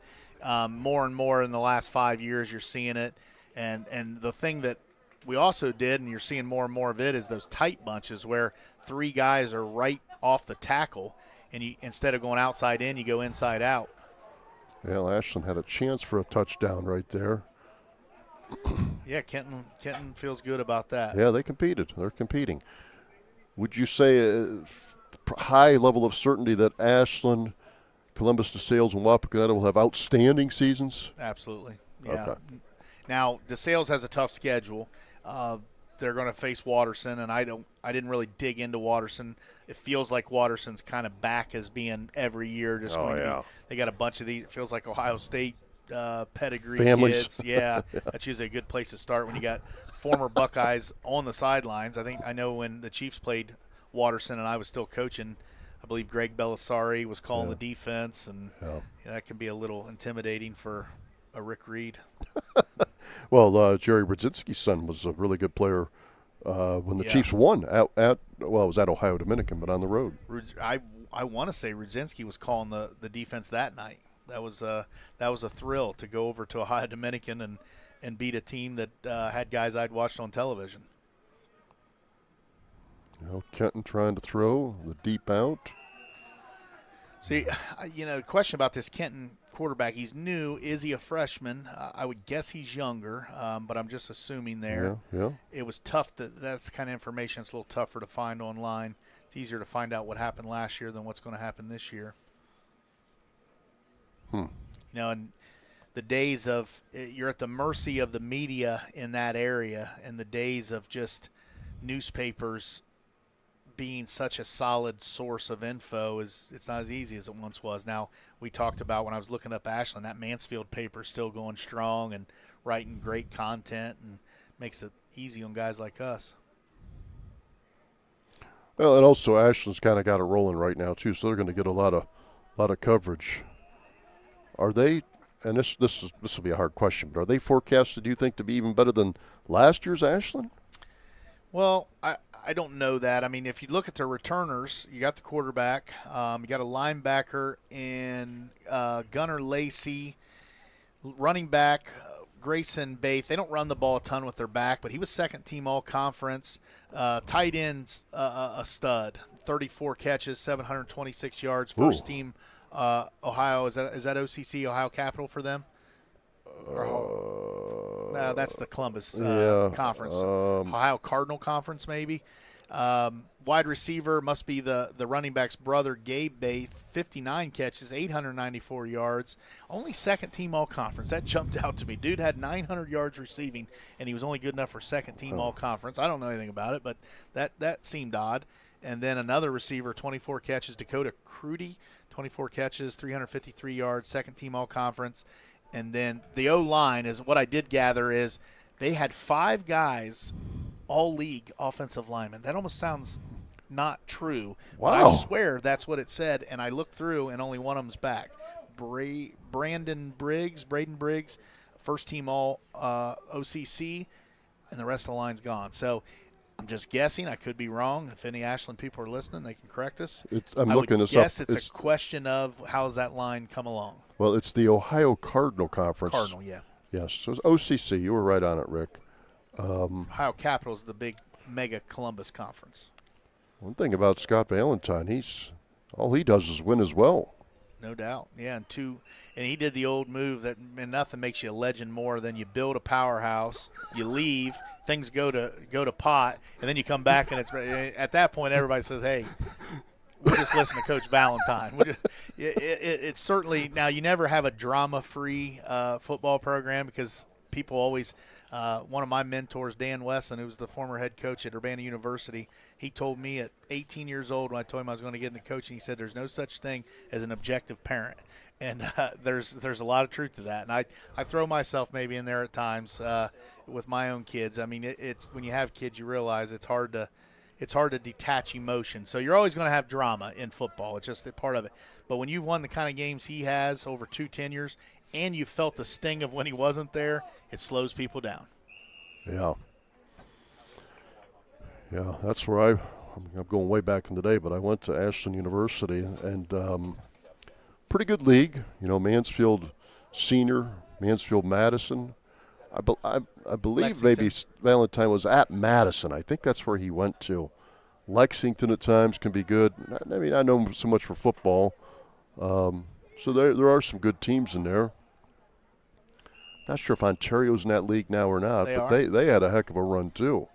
more and more in the last 5 years, you're seeing it. And the thing that we also did, and you're seeing more and more of it, is those tight bunches where 3 guys are right off the tackle, and you, instead of going outside in, you go inside out. Well, Ashland had a chance for a touchdown right there. Yeah, Kenton feels good about that. Yeah, they competed. They're competing. Would you say a high level of certainty that Ashland, Columbus, DeSales, and Wapakoneta will have outstanding seasons? Absolutely. Yeah. Okay. Now, DeSales has a tough schedule. They're going to face Watterson, and I didn't really dig into Watterson. It feels like Watterson's kind of back as being every year. They got a bunch of these. It feels like Ohio State pedigree Families. kids. Yeah, that's usually a good place to start when you got former Buckeyes on the sidelines. I know when the Chiefs played Watterson and I was still coaching, I believe Greg Bellefontaine was calling the defense, and that can be a little intimidating for a Rick Reed. Well, Jerry Brzezinski's son was a really good player when the Chiefs won it was at Ohio Dominican, but on the road. I want to say Rudzinski was calling the defense that night. That was a thrill to go over to Ohio Dominican and beat a team that had guys I'd watched on television. Kenton trying to throw the deep out. See, the question about this Kenton quarterback, he's new. Is he a freshman? I would guess he's younger, but I'm just assuming there. Yeah. It was tough. That's kind of information that's a little tougher to find online. It's easier to find out what happened last year than what's going to happen this year. And the days of you're at the mercy of the media in that area, and the days of just newspapers being such a solid source of info it's not as easy as it once was. Now, we talked about when I was looking up Ashland, that Mansfield paper is still going strong and writing great content and makes it easy on guys like us. Well, and also Ashland's kind of got it rolling right now too, so they're going to get a lot of coverage. Are they? And this will be a hard question, but are they forecasted, do you think, to be even better than last year's Ashland? Well, I don't know that. I mean, if you look at their returners, you got the quarterback, you got a linebacker in Gunnar Lacey, running back Grayson Bath. They don't run the ball a ton with their back, but he was second team all-conference. Tight ends, a stud, 34 catches, 726 yards, first team Ohio. Is that OCC, Ohio Capital for them? That's the Columbus Conference. Ohio Cardinal Conference, maybe. Wide receiver must be the running back's brother, Gabe Bath, 59 catches, 894 yards. Only second team all-conference. That jumped out to me. Dude had 900 yards receiving, and he was only good enough for second team all-conference. I don't know anything about it, but that seemed odd. And then another receiver, 24 catches, Dakota Crudy, 24 catches, 353 yards, second team all-conference. And then the O-line is what I did gather is they had 5 guys all-league offensive linemen. That almost sounds not true. Wow. But I swear that's what it said, and I looked through, and only one of them's back. Braden Briggs, first team all OCC, and the rest of the line's gone. So I'm just guessing. I could be wrong. If any Ashland people are listening, they can correct us. I would guess it's a question of how's that line come along. Well, it's the Ohio Cardinal Conference. Cardinal, yeah. Yes, so it's OCC. You were right on it, Rick. Ohio Capital is the big mega Columbus Conference. One thing about Scott Bellefontaine, all he does is win as well. No doubt, yeah. And he did the old move that nothing makes you a legend more than you build a powerhouse, you leave, things go to pot, and then you come back and at that point everybody says, "Hey, we'll just listen to Coach Valentine." It's certainly now you never have a drama-free football program because people always. One of my mentors, Dan Wesson, who was the former head coach at Urbana University, he told me at 18 years old when I told him I was going to get into coaching, he said there's no such thing as an objective parent. And there's a lot of truth to that. And I throw myself maybe in there at times with my own kids. I mean, it's when you have kids, you realize it's hard to detach emotion. So you're always going to have drama in football. It's just a part of it. But when you've won the kind of games he has over 2 tenures and you felt the sting of when he wasn't there, it slows people down. Yeah. Yeah, that's where I'm going way back in the day, but I went to Ashland University, and pretty good league. Mansfield Senior, Mansfield Madison. I believe Lexington. Maybe Valentine was at Madison. I think that's where he went to. Lexington at times can be good. I mean, I know so much for football. So there are some good teams in there. not sure if Ontario's in that league now or not, but are. they had a heck of a run too,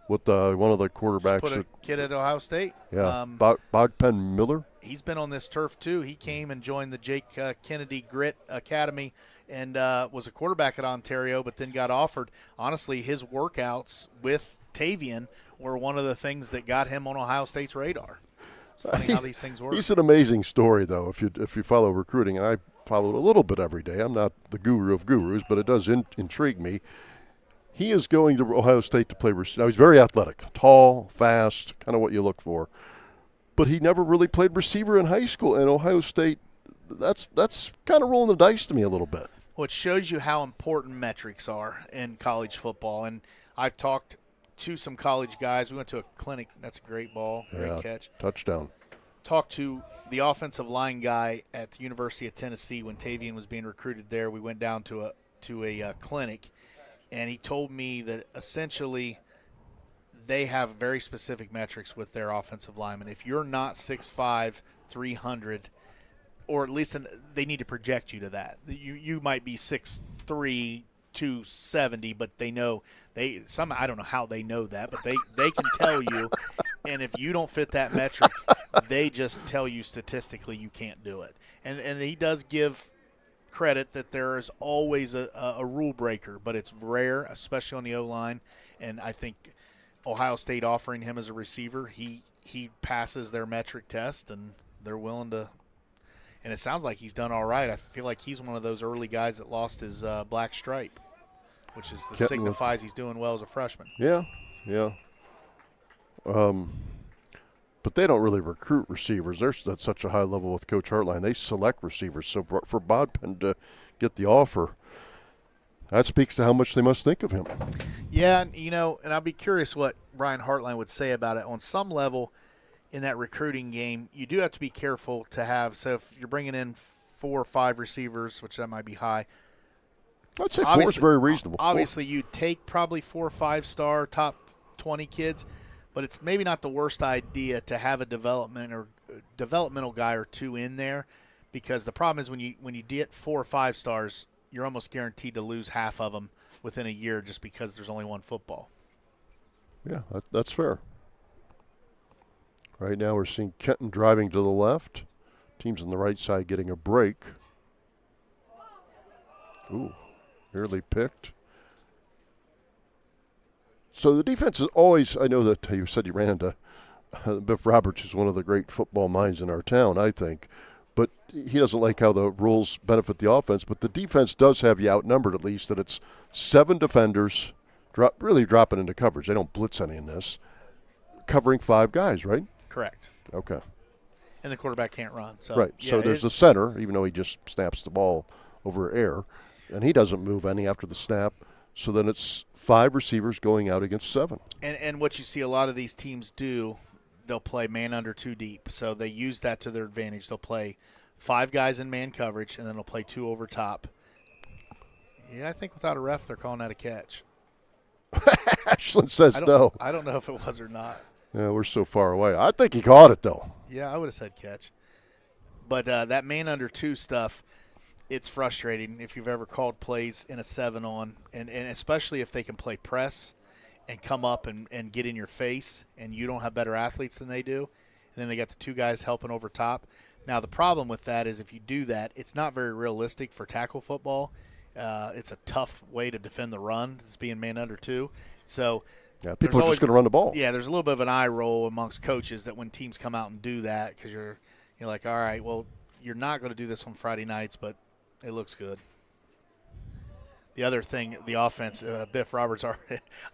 with one of the quarterbacks. Just put a kid at Ohio State. Yeah, Bogpen Miller. He's been on this turf too. He came and joined the Jake Kennedy Grit Academy and was a quarterback at Ontario, but then got offered. Honestly, his workouts with Tavian were one of the things that got him on Ohio State's radar. It's funny how these things work. He's an amazing story, though, if you follow recruiting. And I follow it a little bit every day. I'm not the guru of gurus, but it does intrigue me. He is going to Ohio State to play receiver. Now, he's very athletic, tall, fast, kind of what you look for. But he never really played receiver in high school. And Ohio State, that's kind of rolling the dice to me a little bit. Well, it shows you how important metrics are in college football. And I've talked to some college guys. We went to a clinic. That's a great ball. Great catch. Touchdown. Talked to the offensive line guy at the University of Tennessee when Tavian was being recruited there. We went down to a clinic, and he told me that essentially they have very specific metrics with their offensive linemen. If you're not 6'5", 300, or at least they need to project you to that. You might be 6'3", 270, but they know I don't know how they know that, but they can tell you. And if you don't fit that metric, they just tell you statistically you can't do it. And he does give credit that there is always a rule breaker, but it's rare, especially on the O-line. And I think Ohio State offering him as a receiver, he passes their metric test, and they're willing to. And it sounds like he's done all right. I feel like he's one of those early guys that lost his black stripe, which signifies he's doing well as a freshman. Yeah. But they don't really recruit receivers. They're at such a high level with Coach Hartline. They select receivers. So for Bodpen to get the offer, that speaks to how much they must think of him. Yeah, and I'd be curious what Brian Hartline would say about it. On some level, in that recruiting game, you do have to be careful to have. So if you're bringing in 4 or 5 receivers, which that might be high, I'd say 4 is very reasonable. Obviously, you take probably 4 or 5-star top 20 kids, but it's maybe not the worst idea to have a developmental guy or 2 in there, because the problem is when you get 4 or 5 stars, you're almost guaranteed to lose half of them within a year just because there's only one football. Yeah, that's fair. Right now we're seeing Kenton driving to the left. Teams on the right side getting a break. Ooh, nearly picked. So the defense is always, I know that you said you ran into Biff Roberts, who's one of the great football minds in our town, I think. But he doesn't like how the rules benefit the offense. But the defense does have you outnumbered at least, that it's 7 defenders really dropping into coverage. They don't blitz any in this. Covering 5 guys, right? Correct. Okay. And the quarterback can't run. So, right. Yeah, so there's the center, even though he just snaps the ball over air. And he doesn't move any after the snap. So then it's 5 receivers going out against 7. And what you see a lot of these teams do, they'll play man under 2 deep. So they use that to their advantage. They'll play 5 guys in man coverage, and then they'll play 2 over top. Yeah, I think without a ref, they're calling that a catch. Ashland says no. I don't know if it was or not. Yeah, we're so far away. I think he caught it, though. Yeah, I would have said catch. But that man under 2 stuff, it's frustrating if you've ever called plays in a 7-on, and especially if they can play press and come up and get in your face, and you don't have better athletes than they do. And then they got the 2 guys helping over top. Now, the problem with that is if you do that, it's not very realistic for tackle football. It's a tough way to defend the run. It's being man under 2. So yeah, people are just going to run the ball. Yeah, there's a little bit of an eye roll amongst coaches that when teams come out and do that, because you're like, all right, well, you're not going to do this on Friday nights, but it looks good. The other thing, the offense, Biff Roberts,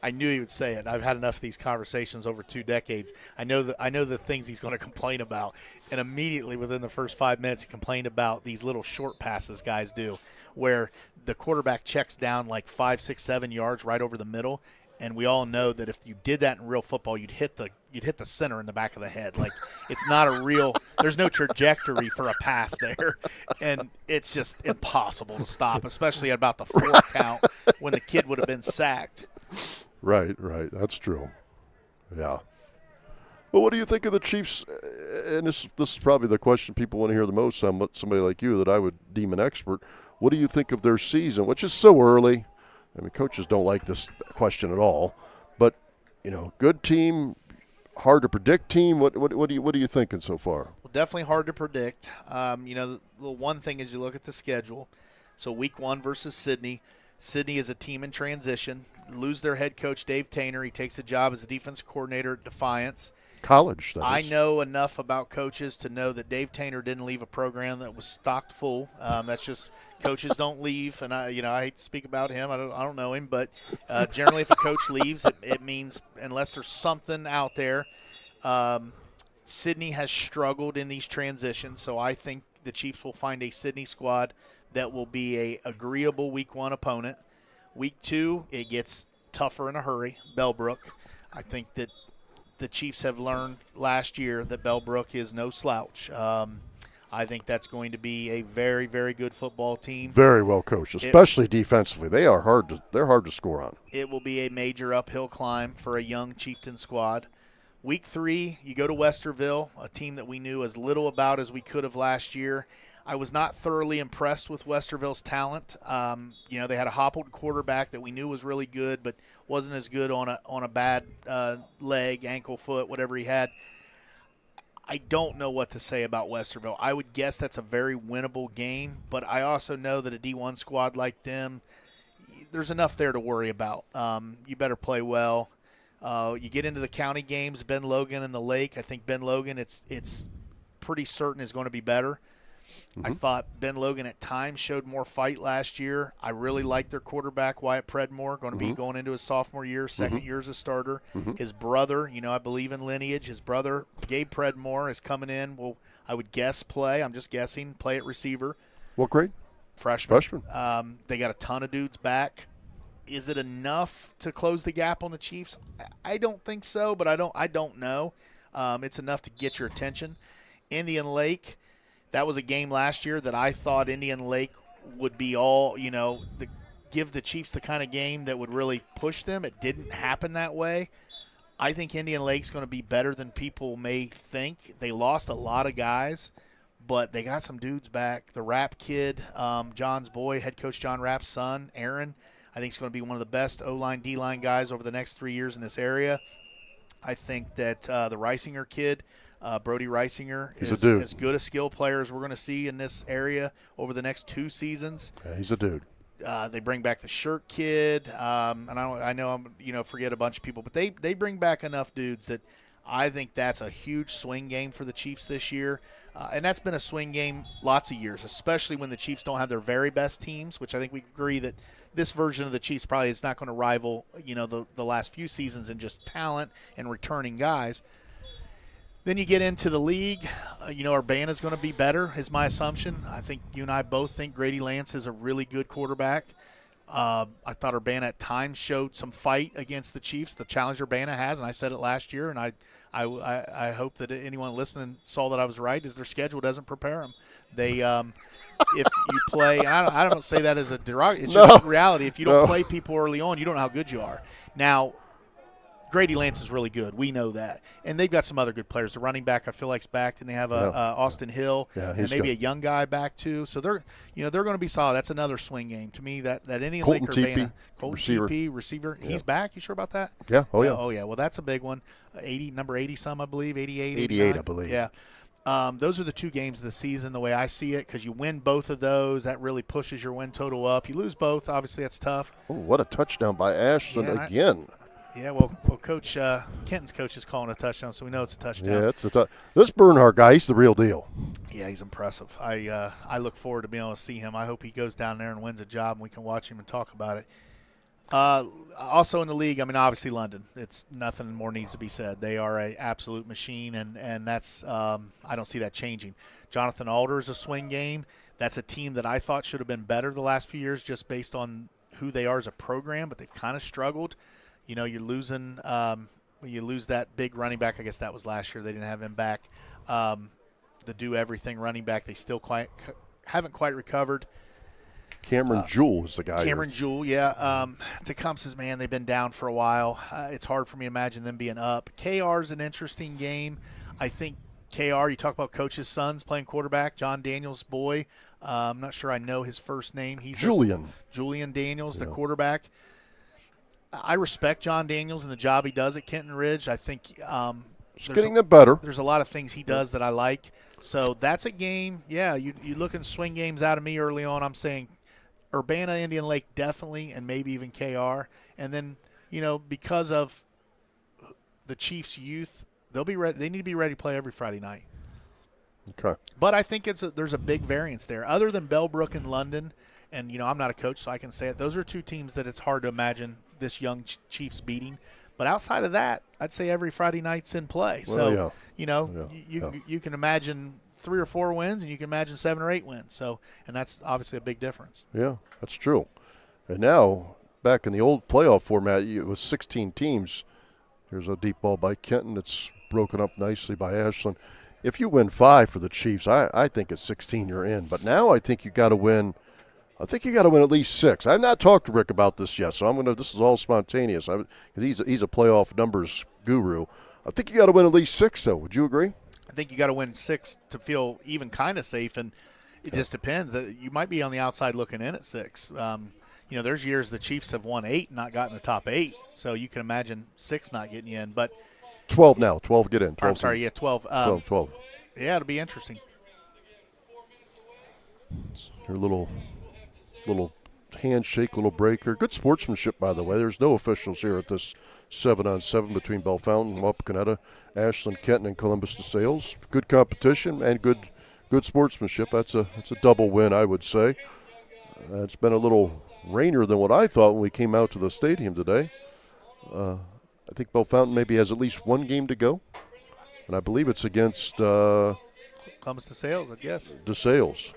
I knew he would say it. I've had enough of these conversations over 2 decades. I know the things he's going to complain about. And immediately within the first 5 minutes, he complained about these little short passes guys do, where the quarterback checks down like 5, 6, 7 yards right over the middle. And we all know that if you did that in real football, you'd hit the center in the back of the head. Like, it's not a real – there's no trajectory for a pass there. And it's just impossible to stop, especially at about the 4th count when the kid would have been sacked. Right. That's true. Yeah. Well, what do you think of the Chiefs? And this is probably the question people want to hear the most. Somebody like you that I would deem an expert. what do you think of their season, which is so early? I mean, coaches don't like this question at all. But, good team, hard to predict team. What are you thinking so far? Well, definitely hard to predict. The one thing is you look at the schedule. So week 1 versus Sydney. Sydney is a team in transition. Lose their head coach, Dave Tainer. He takes a job as a defense coordinator at Defiance. College, that I is. know enough about coaches to know that Dave Tainer didn't leave a program that was stocked full. That's just coaches don't leave, and I hate to speak about him. I don't know him, but generally, if a coach leaves, it means unless there's something out there. Sydney has struggled in these transitions, so I think the Chiefs will find a Sydney squad that will be a agreeable week 1 opponent. Week 2, it gets tougher in a hurry. Bellbrook, I think that the Chiefs have learned last year that Bellbrook is no slouch. I think that's going to be a very, very good football team. Very well coached, especially defensively. They're hard to score on. It will be a major uphill climb for a young Chieftain squad. Week 3, you go to Westerville, a team that we knew as little about as we could have last year. I was not thoroughly impressed with Westerville's talent. They had a hobbled quarterback that we knew was really good, but wasn't as good on a bad leg, ankle, foot, whatever he had. I don't know what to say about Westerville. I would guess that's a very winnable game, but I also know that a D1 squad like them, there's enough there to worry about. You better play well. You get into the county games, Ben Logan and the Lake. I think Ben Logan, it's pretty certain is going to be better. I thought Ben Logan at times showed more fight last year. I really like their quarterback, Wyatt Predmore, going to be going into his sophomore year, second year as a starter. His brother, I believe in lineage. His brother, Gabe Predmore, is coming in. Will, I would guess, I'm just guessing, play at receiver. What grade? Freshman. They got a ton of dudes back. Is it enough to close the gap on the Chiefs? I don't think so, but I don't know. It's enough to get your attention. Indian Lake. That was a game last year that I thought Indian Lake would be all, give the Chiefs the kind of game that would really push them. It didn't happen that way. I think Indian Lake's going to be better than people may think. They lost a lot of guys, but they got some dudes back. The Rapp kid, John's boy, head coach John Rapp's son, Aaron, I think is going to be one of the best O-line, D-line guys over the next 3 years in this area. I think that the Reisinger kid, Brody Reisinger, is as good a skill player as we're going to see in this area over the next 2 seasons. Yeah, he's a dude. They bring back the Shirt kid, and I know I'm forget a bunch of people, but they bring back enough dudes that I think that's a huge swing game for the Chiefs this year, and that's been a swing game lots of years, especially when the Chiefs don't have their very best teams, which I think we agree that this version of the Chiefs probably is not going to rival the last few seasons in just talent and returning guys. Then you get into the league. Urbana's going to be better, is my assumption. I think you and I both think Grady Lance is a really good quarterback. I thought Urbana at times showed some fight against the Chiefs, the challenge Urbana has, and I said it last year, and I hope that anyone listening saw that I was right, is their schedule doesn't prepare them. They if you play, and I don't say that as a derogatory, it's just reality. If you don't play people early on, you don't know how good you are. Now, Grady Lance is really good. We know that. And they've got some other good players. The running back I feel like's back, and they have Austin Hill, and maybe a young guy back too. So they're going to be solid. That's another swing game to me. That Indian Lake Urbana, Colton TP, receiver. Yeah. He's back. You sure about that? Yeah. Oh yeah. Oh yeah. Well, that's a big one. Number 80 some, I believe. 88. 88, I believe. Yeah. Those are the 2 games of the season, the way I see it, because you win both of those. That really pushes your win total up. You lose both. Obviously, that's tough. Oh, what a touchdown by Ashland again. Yeah, well, Coach Kenton's coach is calling a touchdown, so we know it's a touchdown. Yeah, it's this Bernhardt guy, he's the real deal. Yeah, he's impressive. I look forward to being able to see him. I hope he goes down there and wins a job, and we can watch him and talk about it. Also in the league, obviously London. It's nothing more needs to be said. They are an absolute machine, and that's I don't see that changing. Jonathan Alder is a swing game. That's a team that I thought should have been better the last few years just based on who they are as a program, but they've kind of struggled. You're losing you lose that big running back. I guess that was last year. They didn't have him back. The do-everything running back, they still haven't quite recovered. Cameron Jewell is the guy. Cameron Jewell, yeah. Tecumseh's, man, they've been down for a while. It's hard for me to imagine them being up. KR is an interesting game. I think KR, you talk about coach's sons playing quarterback, John Daniels' boy. I'm not sure I know his first name. He's Julian Daniels, the quarterback. I respect John Daniels and the job he does at Kenton Ridge. I think it's getting them better. There's a lot of things he does that I like. So that's a game. Yeah, you look and swing games out of me early on. I'm saying Urbana, Indian Lake definitely, and maybe even KR. And then, because of the Chiefs' youth, they'll be ready. They need to be ready to play every Friday night. Okay. But I think there's a big variance there. Other than Bellbrook and London, and I'm not a coach, so I can say it. Those are two teams that it's hard to imagine this young Chiefs beating. But outside of that, I'd say every Friday night's in play. So you can imagine 3 or 4 wins, and you can imagine 7 or 8 wins. So, and that's obviously a big difference. Yeah, that's true. And now, back in the old playoff format, it was 16 teams. There's a deep ball by Kenton. It's broken up nicely by Ashland. If you win 5 for the Chiefs, I think at 16 you're in. But now I think you got to win. I think you got to win at least 6. I've not talked to Rick about this yet, so this is all spontaneous. Because he's a playoff numbers guru. I think you got to win at least 6, though. Would you agree? I think you got to win 6 to feel even kind of safe, and it just depends. You might be on the outside looking in at 6. There's years the Chiefs have won 8 and not gotten the top 8, so you can imagine 6 not getting you in. But 12 now. 12 get in. 12 I'm sorry, 12. 12. Yeah, it'll be interesting. Your little handshake, little breaker. Good sportsmanship, by the way. There's no officials here at this 7-on-7 between Bellefontaine, Wapakoneta, Ashland, Kenton, and Columbus DeSales. Good competition and good sportsmanship. That's a double win, I would say. It's been a little rainier than what I thought when we came out to the stadium today. I think Bellefontaine maybe has at least 1 game to go, and I believe it's against Columbus DeSales, I guess. DeSales.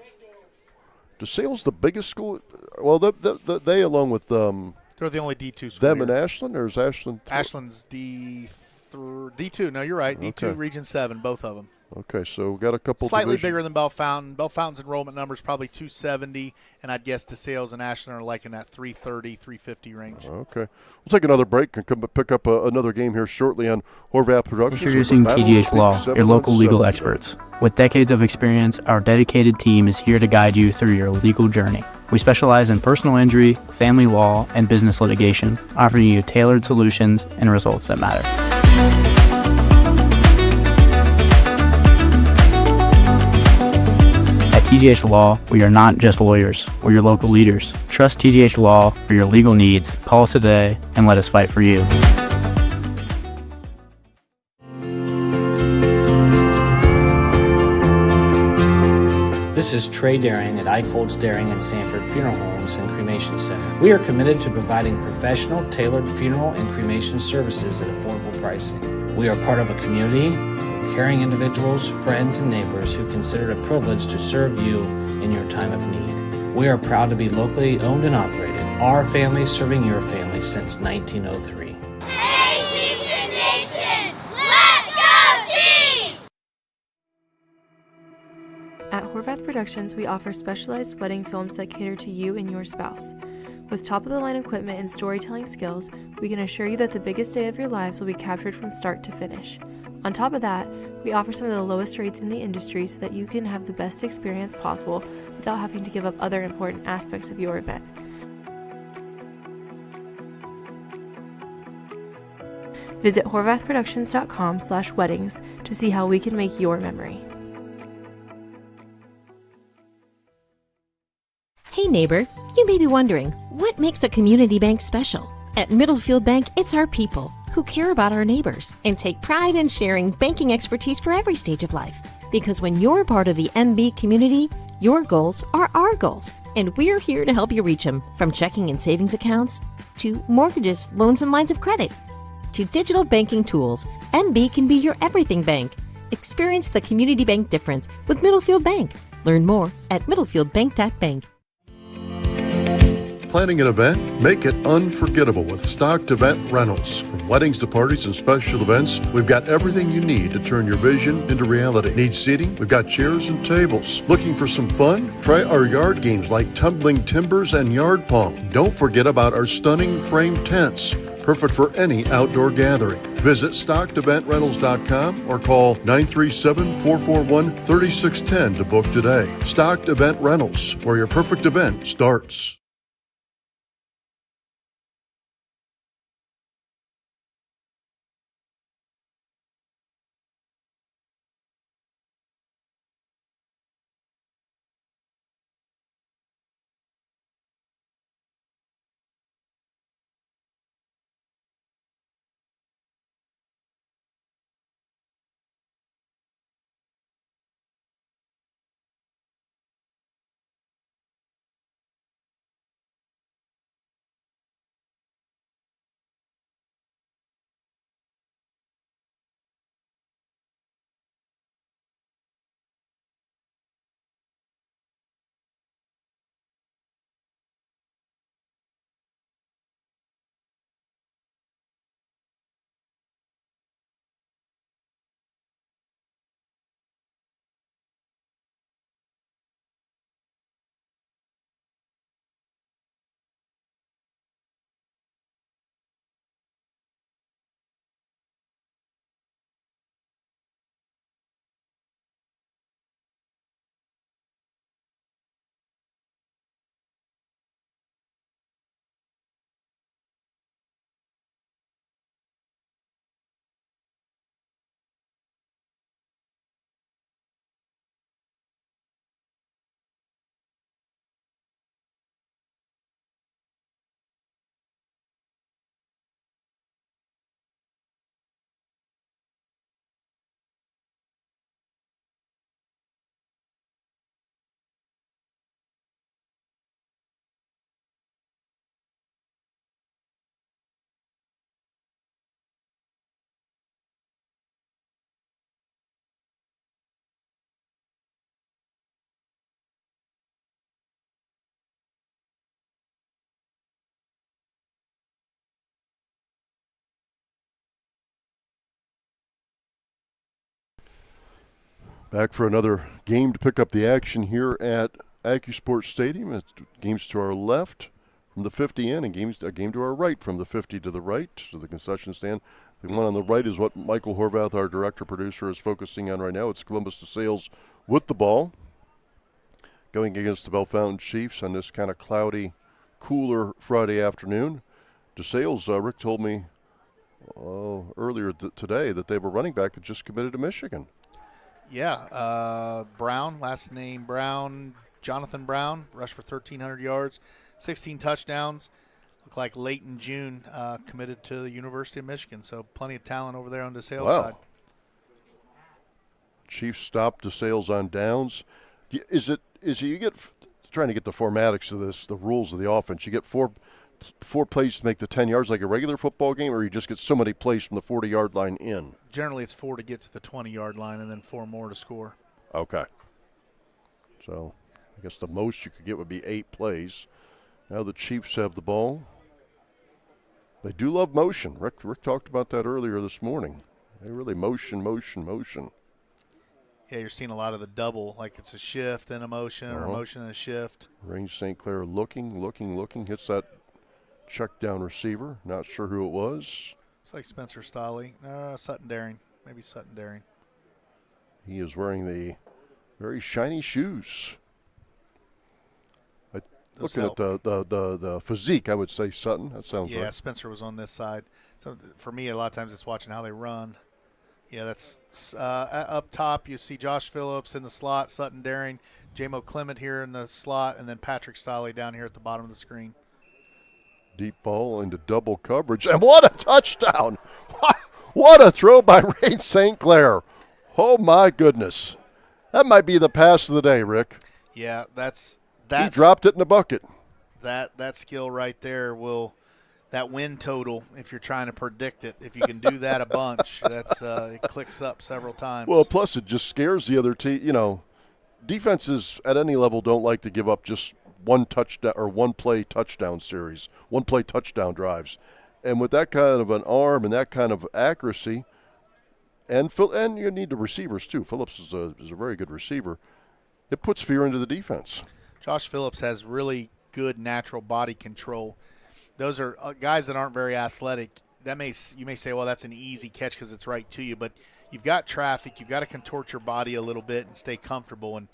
DeSales the biggest school? Well, they along with they're the only D2 school. Them in Ashland, or is Ashland? Ashland's D2. No, you're right. D2, Okay. Region 7, both of them. Okay, so we got a couple. Slightly bigger than Bellefontaine. Bellefontaine's enrollment number is probably 270, and I'd guess DeSales and Ashland are like in that 330, 350 range. Okay. We'll take another break and come pick up another game here shortly on Horvath Productions. Introducing TDH Law, your local legal experts. With decades of experience, our dedicated team is here to guide you through your legal journey. We specialize in personal injury, family law, and business litigation, offering you tailored solutions and results that matter. At TDH Law, we are not just lawyers, we're your local leaders. Trust TDH Law for your legal needs. Call us today and let us fight for you. This is Trey Daring at Eichholz Daring and Sanford Funeral Homes and Cremation Center. We are committed to providing professional, tailored funeral and cremation services at affordable pricing. We are part of a community of caring individuals, friends, and neighbors who consider it a privilege to serve you in your time of need. We are proud to be locally owned and operated, our family serving your family since 1903. Hey, Chieftain Nation! Let's go, Chiefs! At Horvath Productions, we offer specialized wedding films that cater to you and your spouse. With top-of-the-line equipment and storytelling skills, we can assure you that the biggest day of your lives will be captured from start to finish. On top of that, we offer some of the lowest rates in the industry so that you can have the best experience possible without having to give up other important aspects of your event. Visit horvathproductions.com/weddings to see how we can make your memory. Hey neighbor, you may be wondering, what makes a community bank special? At Middlefield Bank, it's our people who care about our neighbors and take pride in sharing banking expertise for every stage of life. Because when you're part of the MB community, your goals are our goals, and we're here to help you reach them, from checking and savings accounts to mortgages, loans, and lines of credit to digital banking tools. MB can be your everything bank. Experience the community bank difference with Middlefield Bank. Learn more at middlefieldbank.bank. Planning an event? Make it unforgettable with stocked event rentals. From weddings to parties and special events, we've got everything you need to turn your vision into reality. Need seating? We've got chairs and tables. Looking for some fun? Try our yard games like tumbling timbers and yard pong. Don't forget about our stunning frame tents. perfect for any outdoor gathering. Visit StockedEventRentals.com or call 937-441-3610 to book today. Stocked Event Rentals, where your perfect event starts. Back for another game to pick up the action here at AccuSports Stadium. It's games to our left from the 50 in, and a game to our right from the 50 to the right to the concession stand. The one on the right is what Michael Horvath, our director producer, is focusing on right now. It's Columbus DeSales with the ball, going against the Bellefontaine Chiefs on this kind of cloudy, cooler Friday afternoon. DeSales, Rick told me earlier today that they have a running back that just committed to Michigan. Yeah, Brown, last name Brown, Jonathan Brown, rushed for 1,300 yards, 16 touchdowns. Looked like late in June, committed to the University of Michigan. So plenty of talent over there on DeSales' side. Chiefs stopped DeSales on downs. Is it you get trying to get the formatics of this, the rules of the offense? You get four plays to make the 10 yards like a regular football game, or you just get so many plays from the 40-yard line in? Generally, it's 4 to get to the 20-yard line and then 4 more to score. Okay. So I guess the most you could get would be 8 plays. Now the Chiefs have the ball. They do love motion. Rick talked about that earlier this morning. They really motion. Yeah, you're seeing a lot of the double, like it's a shift and a motion or a motion and a shift. Range St. Clair looking, hits that check down receiver. Not sure who it was. It's like Spencer Stolley. Sutton Daring. Maybe Sutton Daring. He is wearing the very shiny shoes. Looking at the physique, I would say Sutton. That sounds right. Yeah, Spencer was on this side. So for me, a lot of times it's watching how they run. Yeah, that's up top. You see Josh Phillips in the slot, Sutton Daring, J-Mo Clement here in the slot, and then Patrick Stolley down here at the bottom of the screen. Deep ball into double coverage. And what a touchdown. What a throw by Range St. Clair. Oh, my goodness. That might be the pass of the day, Rick. Yeah, that's he dropped it in the bucket. That skill right there will – that win total, if you're trying to predict it, if you can do that a bunch, that's it clicks up several times. Well, plus it just scares the other team. You know, defenses at any level don't like to give up just one touchdown or one play touchdown series, one play touchdown drives. And with that kind of an arm and that kind of accuracy, and you need the receivers too. Phillips is a very good receiver. It puts fear into the defense. Josh Phillips has really good natural body control. those are guys that aren't very athletic. You may say, well, that's an easy catch because it's right to you, but you've got traffic. You've got to contort your body a little bit and stay comfortable, and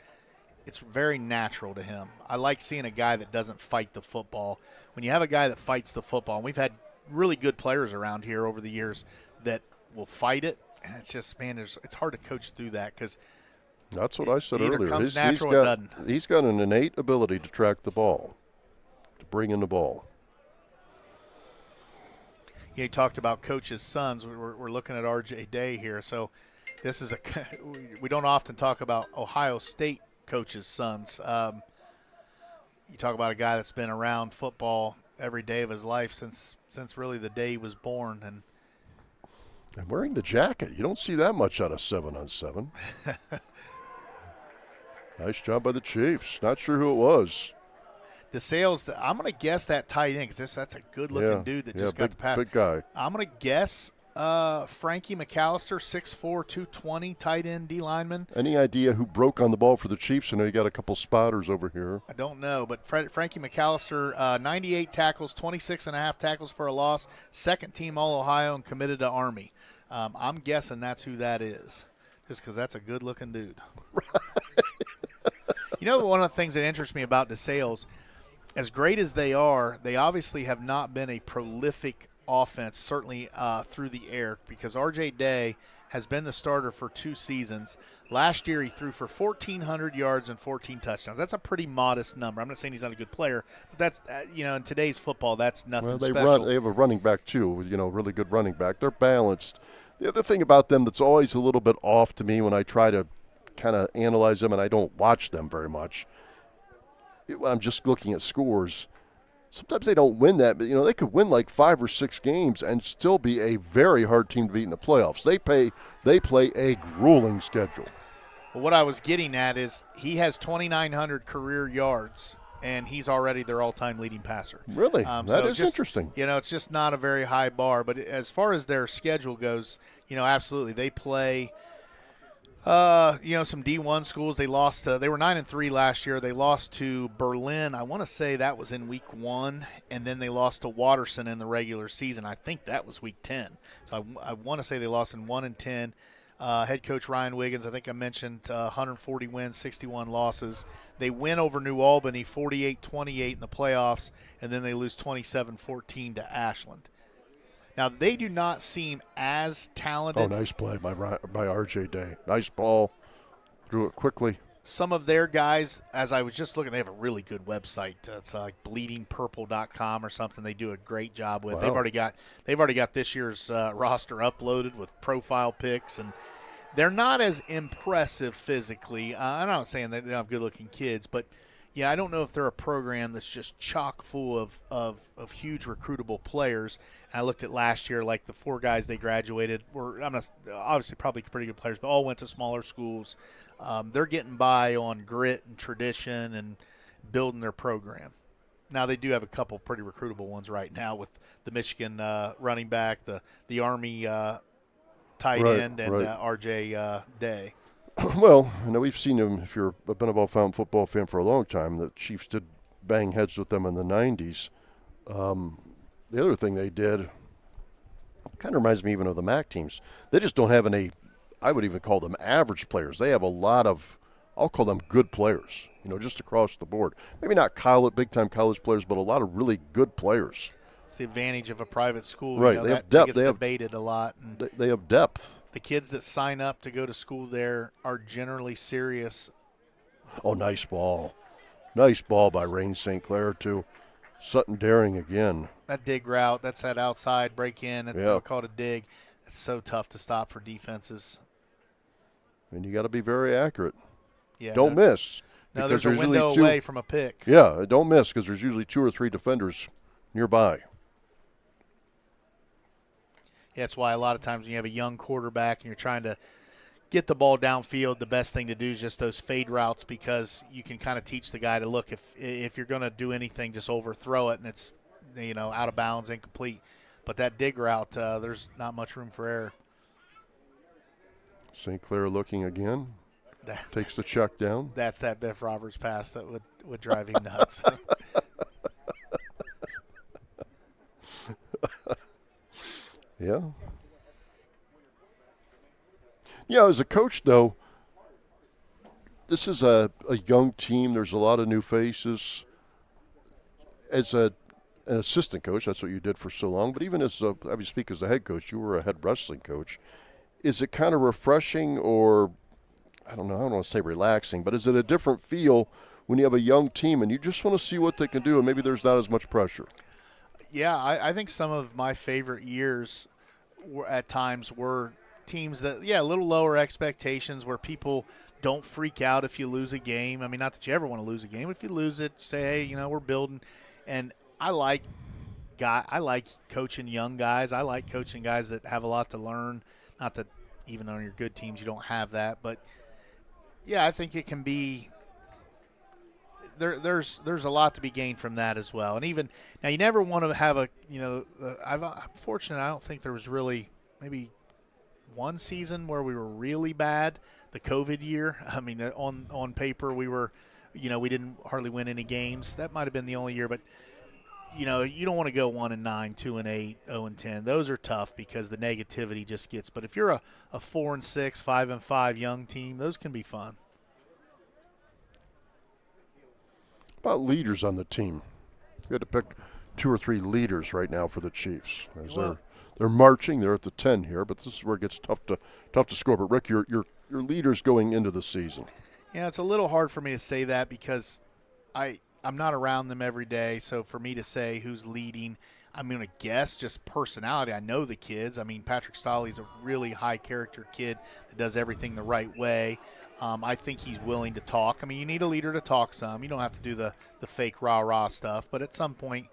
it's very natural to him. I like seeing a guy that doesn't fight the football. When you have a guy that fights the football, and we've had really good players around here over the years that will fight it, and it's just, man, it's hard to coach through that because that's what I said either earlier. Comes natural or it doesn't. He's got an innate ability to track the ball, to bring in the ball. Yeah, he talked about coach's sons. We're looking at R.J. Day here. So this is we don't often talk about Ohio State coaches' sons. You talk about a guy that's been around football every day of his life since really the day he was born. And wearing the jacket. You don't see that much out of 7-on-7. Nice job by the Chiefs. Not sure who it was. DeSales, I'm going to guess that tight end because that's a good-looking dude that just got the pass. Big guy. I'm going to guess Frankie McAllister, 6'4", 220, tight end, D lineman. Any idea who broke on the ball for the Chiefs? I know you got a couple spotters over here. I don't know, but Frankie McAllister, 98 tackles, 26.5 tackles for a loss, second-team All-Ohio, and committed to Army. I'm guessing that's who that is, just because that's a good-looking dude. You know, one of the things that interests me about DeSales, as great as they are, they obviously have not been a prolific offense, certainly through the air, because R.J. Day has been the starter for 2 seasons. Last year he threw for 1,400 yards and 14 touchdowns. That's a pretty modest number. I'm not saying he's not a good player, but that's, in today's football, that's nothing special. They have a running back, too, really good running back. They're balanced. The other thing about them that's always a little bit off to me when I try to kind of analyze them, and I don't watch them very much, when I'm just looking at scores, sometimes they don't win that, but they could win like 5 or 6 games and still be a very hard team to beat in the playoffs. They play a grueling schedule. Well, what I was getting at is he has 2,900 career yards, and he's already their all-time leading passer. Really? That is interesting. It's just not a very high bar. But as far as their schedule goes, absolutely. They play some D1 schools. They lost. They were 9-3 last year. They lost to Berlin. I want to say that was in week 1, and then they lost to Watterson in the regular season. I think that was week 10. So I want to say they lost in 1 and 10. Head coach Ryan Wiggins, I think I mentioned 140 wins, 61 losses. They win over New Albany 48-28 in the playoffs, and then they lose 27-14 to Ashland. Now, they do not seem as talented. Oh, nice play by R.J. Day. Nice ball. Drew it quickly. Some of their guys, as I was just looking, they have a really good website. It's like bleedingpurple.com or something. They do a great job with. Wow. They've already got this year's roster uploaded with profile pics, and they're not as impressive physically. I'm not saying they don't have good-looking kids, but yeah, I don't know if they're a program that's just chock full of huge recruitable players. And I looked at last year, like the 4 guys they graduated were obviously probably pretty good players, but all went to smaller schools. They're getting by on grit and tradition and building their program. Now they do have a couple pretty recruitable ones right now with the Michigan running back, the Army tight end, and R.J. Day. Well, I know we've seen them, if you're a Beneville Fountain football fan for a long time, the Chiefs did bang heads with them in the 90s. The other thing they did kind of reminds me even of the MAC teams. They just don't have any, I would even call them average players. They have a lot of, I'll call them good players, just across the board. Maybe not big-time college players, but a lot of really good players. It's the advantage of a private school. Right, they have depth. Gets debated a lot. And they have depth. The kids that sign up to go to school there are generally serious. Oh, nice ball. Nice ball by Rain St. Clair, too. Sutton Daring again. That dig route, that's that outside break in. It's called a dig. It's so tough to stop for defenses. And you got to be very accurate. Yeah, don't miss. No, there's a window away from a pick. Yeah, don't miss because there's usually 2 or 3 defenders nearby. Yeah, that's why a lot of times when you have a young quarterback and you're trying to get the ball downfield, the best thing to do is just those fade routes because you can kind of teach the guy to look, if you're going to do anything, just overthrow it and it's out of bounds, incomplete. But that dig route, there's not much room for error. St. Clair looking again. Takes the check down. That's that Biff Roberts pass that would drive him nuts. Yeah. Yeah, as a coach, though, this is a young team. There's a lot of new faces. As an assistant coach, that's what you did for so long. But even as I speak as a head coach, you were a head wrestling coach. Is it kind of refreshing, or I don't want to say relaxing, but is it a different feel when you have a young team and you just want to see what they can do, and maybe there's not as much pressure? Yeah, I think some of my favorite years at times were teams that, a little lower expectations, where people don't freak out if you lose a game. I mean, not that you ever want to lose a game. If you lose it, say, hey, we're building. And I like coaching young guys. I like coaching guys that have a lot to learn. Not that even on your good teams you don't have that, but I think it can be. There's a lot to be gained from that as well. And even now, you never want to have I'm fortunate. I don't think there was really maybe one season where we were really bad. The COVID year. I mean, on paper we were, we didn't hardly win any games. That might have been the only year, but you don't want to go 1-9, 2-8, 0-10. Those are tough because the negativity just gets. But if you're a 4-6, 5-5 young team, those can be fun. About leaders on the team. You had to pick 2 or 3 leaders right now for the Chiefs. They're marching. They're at the 10 here, but this is where it gets tough to score. But Rick, your leaders going into the season. Yeah, it's a little hard for me to say that because I'm not around them every day. So for me to say who's leading, I'm going to guess just personality. I know the kids. I mean, Patrick Stolley's a really high character kid that does everything the right way. I think he's willing to talk. I mean, you need a leader to talk some. You don't have to do the fake rah-rah stuff. But at some point,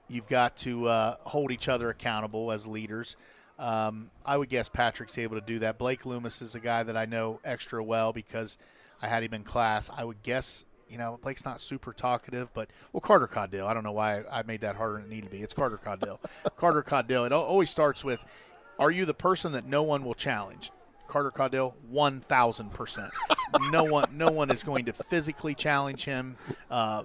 you've got to hold each other accountable as leaders. I would guess Patrick's able to do that. Blake Loomis is a guy that I know extra well because I had him in class. I would guess, Blake's not super talkative, but, Carter Caudill. I don't know why I made that harder than it needed to be. It's Carter Caudill. Carter Caudill. It always starts with, are you the person that no one will challenge? Carter Caudill, 1,000%. No one is going to physically challenge him,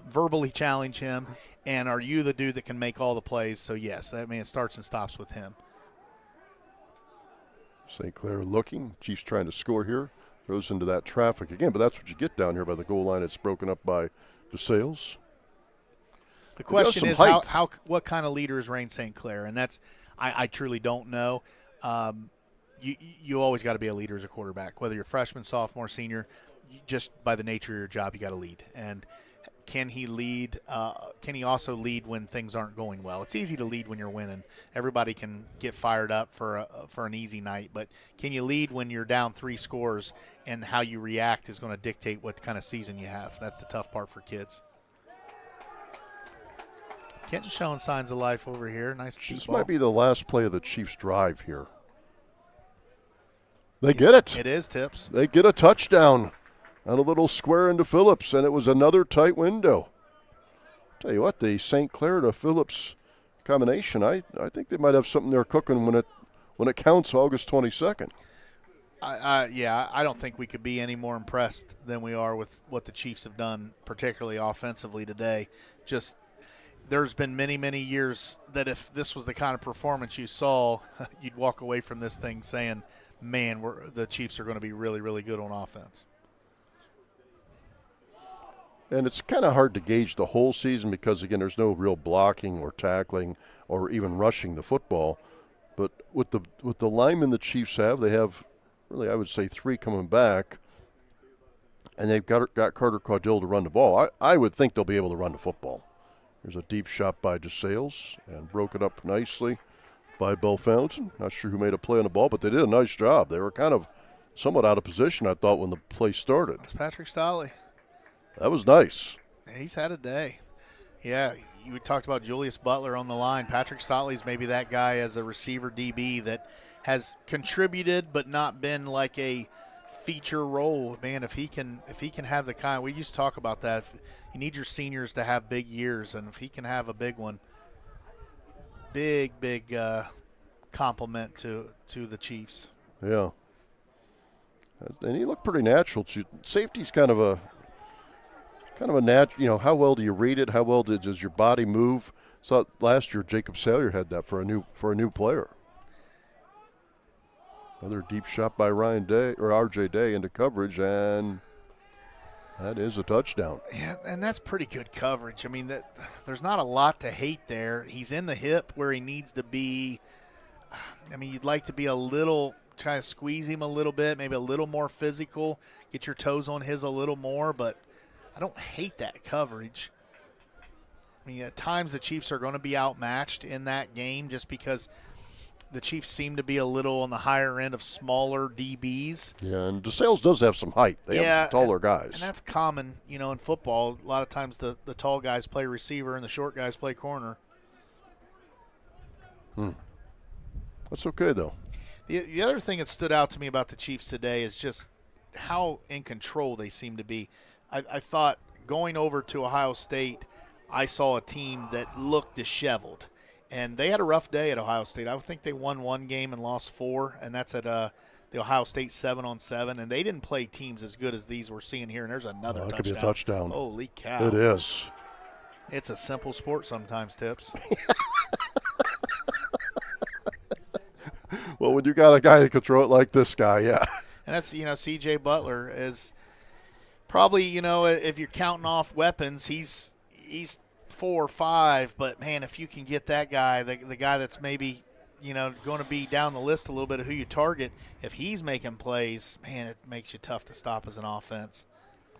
verbally challenge him. And are you the dude that can make all the plays? So, yes, it starts and stops with him. St. Clair looking. Chiefs trying to score here. Throws into that traffic again, but that's what you get down here by the goal line. It's broken up by DeSales. The question is what kind of leader is Rain St. Clair? And that's I truly don't know. You always got to be a leader as a quarterback, whether you're freshman, sophomore, senior. Just by the nature of your job, you got to lead. And can he lead? Can he also lead when things aren't going well? It's easy to lead when you're winning. Everybody can get fired up for an easy night, but can you lead when you're down 3 scores? And how you react is going to dictate what kind of season you have. That's the tough part for kids. Kenton showing signs of life over here. Nice deep This ball. might be the last play of the Chiefs' drive here. They get it. It is, Tips. They get a touchdown on a little square into Phillips, and it was another tight window. Tell you what, the St. Clair to Phillips combination, I think they might have something there cooking when it counts August 22nd. I don't think we could be any more impressed than we are with what the Chiefs have done, particularly offensively today. Just there's been many, many years that if this was the kind of performance you saw, you'd walk away from this thing saying, man, the Chiefs are going to be really, really good on offense. And it's kind of hard to gauge the whole season because, again, there's no real blocking or tackling or even rushing the football. But with the linemen the Chiefs have, they have really, I would say, 3 coming back, and they've got Carter Caudill to run the ball. I would think they'll be able to run the football. There's a deep shot by DeSales and broken up nicely by Bellefontaine. Not sure who made a play on the ball, but they did a nice job. They were kind of somewhat out of position, I thought, when the play started. It's Patrick Stolley. That was nice. He's had a day. Yeah, you talked about Julius Butler on the line. Patrick Stolley's maybe that guy as a receiver DB that has contributed but not been like a feature role. Man, if he can have the kind, we used to talk about that. If you need your seniors to have big years, and if he can have a big one, big compliment to the Chiefs. Yeah. And he looked pretty natural. Safety's kind of a natural. How well do you read it? How well does your body move? thought last year Jacob Salyer had that for a new player. Another deep shot by Ryan Day or RJ Day into coverage, and that is a touchdown. Yeah, and that's pretty good coverage. I mean, there's not a lot to hate there. He's in the hip where he needs to be. I mean, you'd like to be a little, try to squeeze him a little bit, maybe a little more physical, get your toes on his a little more, but I don't hate that coverage. I mean, at times the Chiefs are going to be outmatched in that game just because the Chiefs seem to be a little on the higher end of smaller DBs. Yeah, and DeSales does have some height. They have some taller guys. And that's common, in football. A lot of times the tall guys play receiver and the short guys play corner. That's okay, though. The other thing that stood out to me about the Chiefs today is just how in control they seem to be. I thought going over to Ohio State, I saw a team that looked disheveled. And they had a rough day at Ohio State. I think they won one game and lost 4, and that's at the Ohio State 7-on-7. And they didn't play teams as good as these we're seeing here. And there's another touchdown. That could be a touchdown. Holy cow. It is. It's a simple sport sometimes, Tips. Well, when you got a guy that can throw it like this guy, yeah. And that's, C.J. Butler is probably, if you're counting off weapons, he's 4 or 5, but man, if you can get that guy, the guy that's maybe going to be down the list a little bit of who you target, if he's making plays, man, it makes you tough to stop as an offense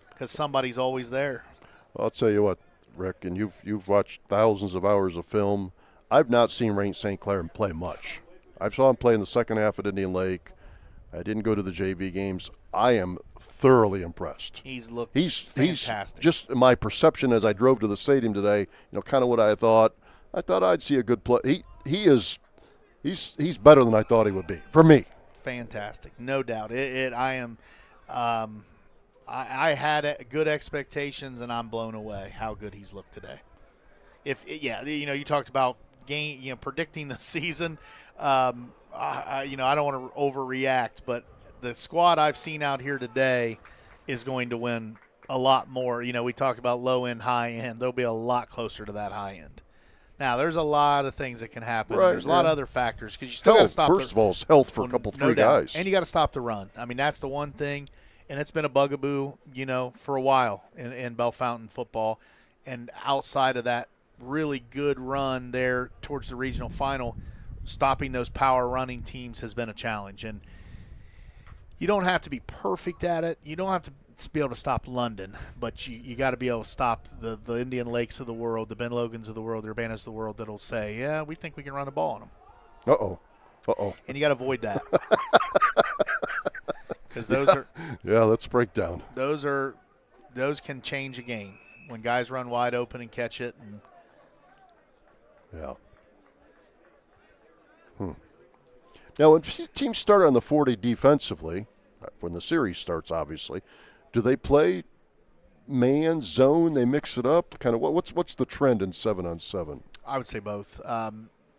because somebody's always there. Well, I'll tell you what, Rick, and you've watched thousands of hours of film. I've not seen Rain St. Clair play much. I saw him play in the second half at Indian Lake. I didn't go to the JV games. I am thoroughly impressed. He's He's fantastic. just my perception as I drove to the stadium today, kind of what I thought. I thought I'd see a good play. He's better than I thought he would be for me. Fantastic, no doubt. I had good expectations, and I'm blown away how good he's looked today. You talked about predicting the season. I don't want to overreact, but the squad I've seen out here today is going to win a lot more. We talked about low end, high end. They'll be a lot closer to that high end. Now, there's a lot of things that can happen. Right, there's a lot of other factors because you still got to stop. First of all, it's health for a couple, three guys, and you got to stop the run. I mean, that's the one thing, and it's been a bugaboo, for a while in Bellefontaine football. And outside of that really good run there towards the regional final, stopping those power running teams has been a challenge. And you don't have to be perfect at it. You don't have to be able to stop London, but you got to be able to stop the Indian Lakes of the world, the Ben Logans of the world, the Urbanas of the world that'll say, yeah, we think we can run the ball on them. Uh-oh. And you got to avoid that. Because those are – yeah, let's break down. Those can change a game when guys run wide open and catch it. And yeah. Now, when teams start on the 40 defensively, when the series starts, obviously, do they play man, zone? They mix it up? Kind of what's the trend in 7-on-7? I would say both.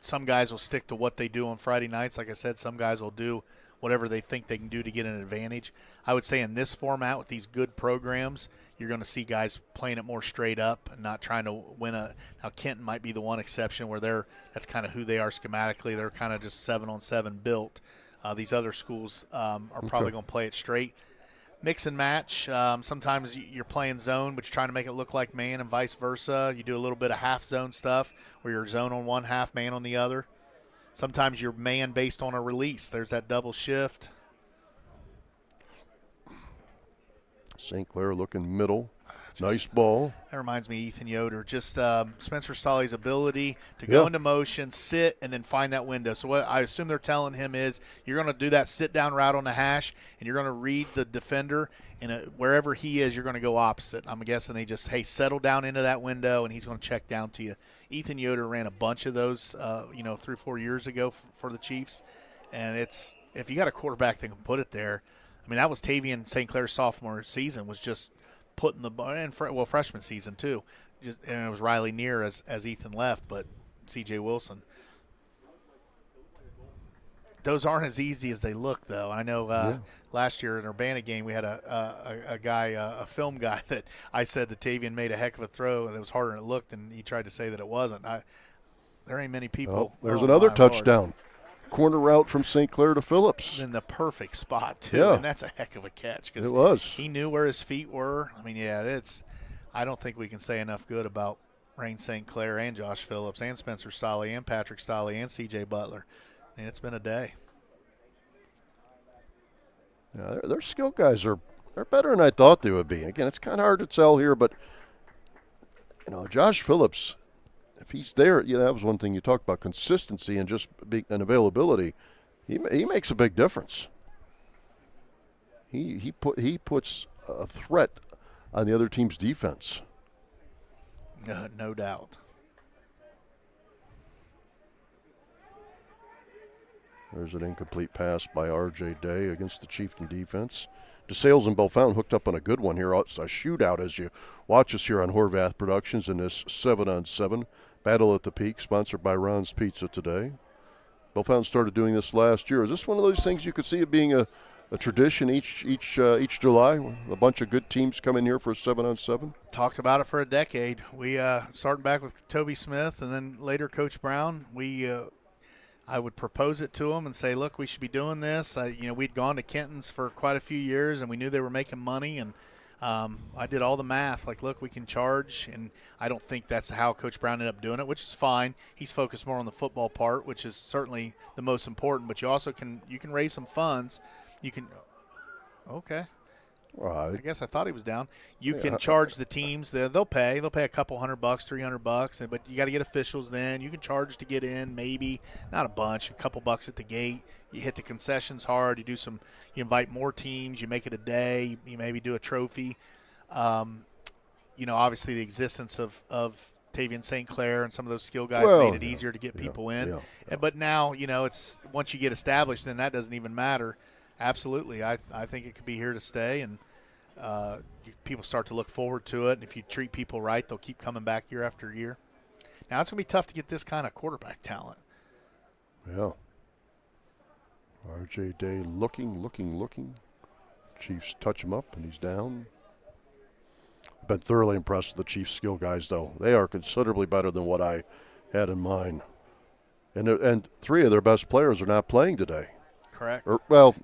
Some guys will stick to what they do on Friday nights. Like I said, some guys will do whatever they think they can do to get an advantage. I would say in this format with these good programs, you're going to see guys playing it more straight up and not trying to win a – now Kenton might be the one exception where that's kind of who they are schematically. They're kind of just 7-on-7 built. These other schools are probably going to play it straight. Mix and match. Sometimes you're playing zone, but you're trying to make it look like man and vice versa. You do a little bit of half zone stuff where you're zone on one half, man on the other. Sometimes you're man based on a release. There's that double shift. St. Clair looking middle. Nice ball. That reminds me of Ethan Yoder. Just Spencer Solly's ability to go into motion, sit, and then find that window. So what I assume they're telling him is you're going to do that sit-down route on the hash, and you're going to read the defender, and wherever he is, you're going to go opposite. I'm guessing they just, settle down into that window, and he's going to check down to you. Ethan Yoder ran a bunch of those, 3 or 4 years ago for the Chiefs, and it's if you got a quarterback that can put it there. I mean, that was Tavian St. Clair's sophomore season was just – putting the and freshman season too, and it was Riley Neer as Ethan left, but C.J. Wilson. Those aren't as easy as they look, though. I know last year in our Urbana game we had a guy, a film guy that I said that Tavian made a heck of a throw and it was harder than it looked, and he tried to say that it wasn't. there ain't many people. There's Oh, another my touchdown. Lord. Corner route from St. Clair to Phillips. In the perfect spot, too. Yeah. And that's a heck of a catch. It was. He knew where his feet were. I mean, yeah, I don't think we can say enough good about Rain St. Clair and Josh Phillips and Spencer Stolley and Patrick Stolley and C.J. Butler. I mean, it's been a day. Yeah, their skill guys they're better than I thought they would be. Again, it's kind of hard to tell here, but Josh Phillips, if he's there, that was one thing you talked about, consistency and just and availability. He makes a big difference. He puts a threat on the other team's defense. No doubt. There's an incomplete pass by R.J. Day against the Chieftain defense. DeSales and Bellefontaine hooked up on a good one here. It's a shootout as you watch us here on Horvath Productions in this 7-on-7 Battle at the Peak, sponsored by Ron's Pizza today. Bellefontaine started doing this last year. Is this one of those things you could see it being a tradition each July? A bunch of good teams come in here for a 7-on-7? Talked about it for a decade. We starting back with Toby Smith and then later Coach Brown. I would propose it to them and say, look, we should be doing this. We'd gone to Kenton's for quite a few years, and we knew they were making money. And I did all the math. Like, look, we can charge. And I don't think that's how Coach Brown ended up doing it, which is fine. He's focused more on the football part, which is certainly the most important. But you also can raise some funds. You can – okay. Right. I guess I thought he was down. You can charge the teams. They'll pay a couple $100, $300, but you got to get officials then. You can charge to get in, maybe not a bunch, a couple bucks at the gate. You hit the concessions hard. You invite more teams. You make it a day. You maybe do a trophy. Obviously the existence of Tavian St. Clair and some of those skill guys made it easier to get people in. Yeah. But now, it's once you get established, then that doesn't even matter. Absolutely. I think it could be here to stay, and people start to look forward to it. And if you treat people right, they'll keep coming back year after year. Now, it's going to be tough to get this kind of quarterback talent. Yeah. R.J. Day looking. Chiefs touch him up, and he's down. I've been thoroughly impressed with the Chiefs skill guys, though. They are considerably better than what I had in mind. And three of their best players are not playing today. Correct.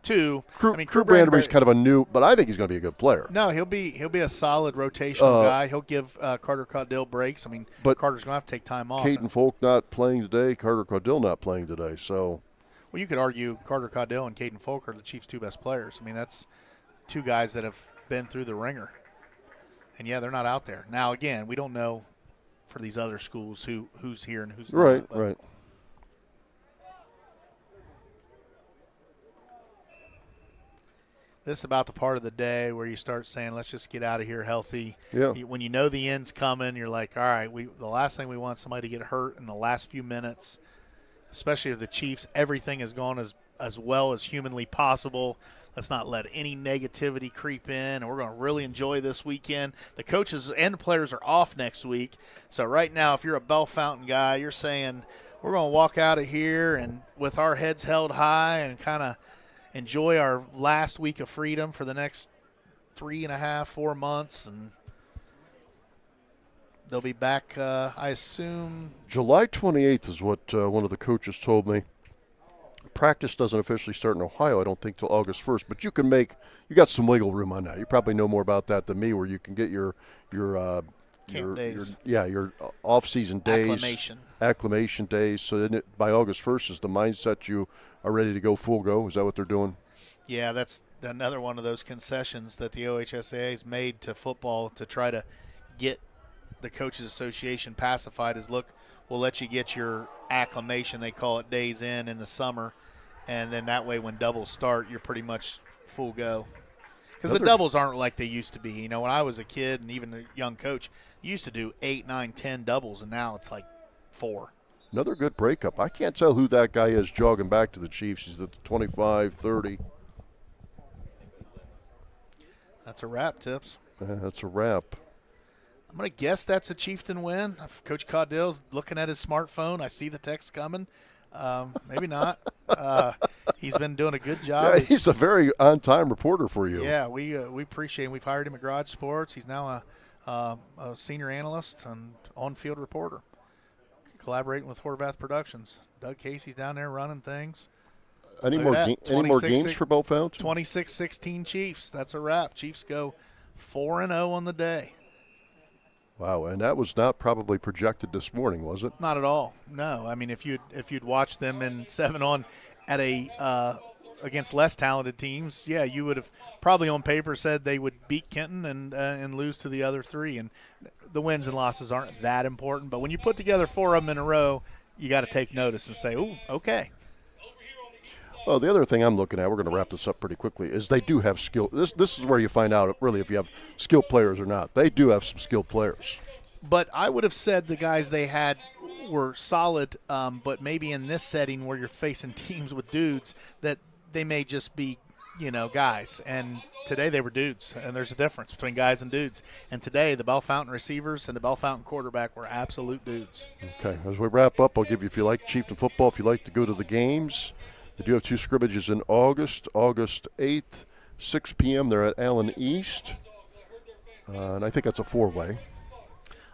Two. Crew Brandenburg's kind of a new, but I think he's going to be a good player. No, he'll be a solid rotational guy. He'll give Carter Caudill breaks. But Carter's going to have to take time off. Caden Folk not playing today. Carter Caudill not playing today. So, well, you could argue Carter Caudill and Caden Folk are the Chiefs' two best players. That's two guys that have been through the ringer. And yeah, they're not out there now. Again, we don't know for these other schools who's here and who's not. Right. This is about the part of the day where you start saying, let's just get out of here healthy. Yeah. When you know the end's coming, you're like, all right, the last thing we want is somebody to get hurt in the last few minutes, especially if the Chiefs, everything has gone as well as humanly possible. Let's not let any negativity creep in, and we're going to really enjoy this weekend. The coaches and the players are off next week. So right now, if you're a Bellefontaine guy, you're saying we're going to walk out of here and with our heads held high and kind of enjoy our last week of freedom for the next 3.5, 4 months, and they'll be back, I assume. July 28th is what one of the coaches told me. Practice doesn't officially start in Ohio, I don't think, till August 1st, but you got some wiggle room on that. You probably know more about that than me, where you can get your camp days. Your off-season days. Acclimation days. So then by August 1st is the mindset you are ready to go full go. Is that what they're doing? Yeah, that's another one of those concessions that the OHSAA has made to football to try to get the Coaches Association pacified is, look, we'll let you get your acclimation, they call it, days in the summer, and then that way when doubles start, you're pretty much full go. Because the doubles aren't like they used to be. When I was a kid and even a young coach, you used to do 8, 9, 10 doubles, and now it's like 4. Another good breakup. I can't tell who that guy is jogging back to the Chiefs. He's at the 25, 30. That's a wrap, Tips. That's a wrap. I'm going to guess that's a Chieftain win. If Coach Caudill's looking at his smartphone, I see the text coming. Maybe not. He's been doing a good job. Yeah, he's a very on-time reporter for you. Yeah, we appreciate him. We've hired him at Garage Sports. He's now a senior analyst and on-field reporter. collaborating with Horvath Productions. Doug Casey's down there running things. Any Look more at that. any more games for Bellefontaine? 26-16 Chiefs. That's a wrap. Chiefs go 4-0 on the day. Wow, and that was not probably projected this morning, was it? Not at all. No. I mean, if you'd watched them in 7-on at a against less talented teams, yeah, you would have probably on paper said they would beat Kenton and lose to the other three. And the wins and losses aren't that important, but when you put together 4 of them in a row, you got to take notice and say, "Ooh, okay." Well, the other thing I'm looking at, we're going to wrap this up pretty quickly, is they do have skill. This is where you find out really if you have skilled players or not. They do have some skilled players. But I would have said the guys they had were solid, but maybe in this setting where you're facing teams with dudes, that they may just be, guys. And today they were dudes, and there's a difference between guys and dudes. And today the Bellefontaine receivers and the Bellefontaine quarterback were absolute dudes. Okay, as we wrap up, I'll give you, if you like Chieftain football, if you like to go to the games, they do have 2 scrimmages in August 8th, 6 p.m. They're at Allen East, and I think that's a 4-way.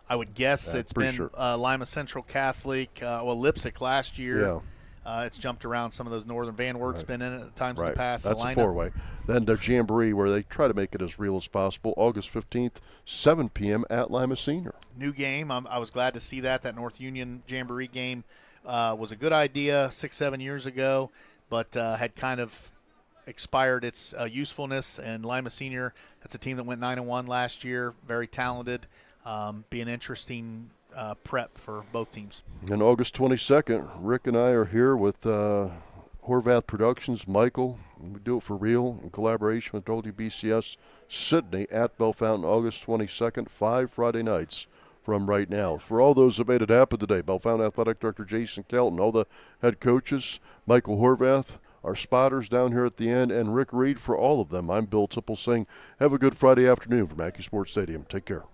I would guess it's been sure. Lima Central Catholic, Lipsick last year. Yeah. It's jumped around some of those northern. Van Wert's been in it at times in the past. That's Salina. a 4-way. Then their Jamboree, where they try to make it as real as possible, August 15th, 7 p.m. at Lima Senior. New game. I was glad to see that. That North Union Jamboree game was a good idea 6-7 years ago, but had kind of expired its usefulness. And Lima Senior, that's a team that went 9-1 last year, very talented. Be an interesting prep for both teams. And August 22nd, Rick and I are here with Horvath Productions, Michael. We do it for real in collaboration with WBCS Sydney at Bellefontaine, August 22nd, 5 Friday nights from right now. For all those that made it happen today, Bellefontaine Athletic Director Jason Kelton, all the head coaches, Michael Horvath, our spotters down here at the end, and Rick Reed, for all of them. I'm Bill Tipple saying have a good Friday afternoon from Mackey Sports Stadium. Take care.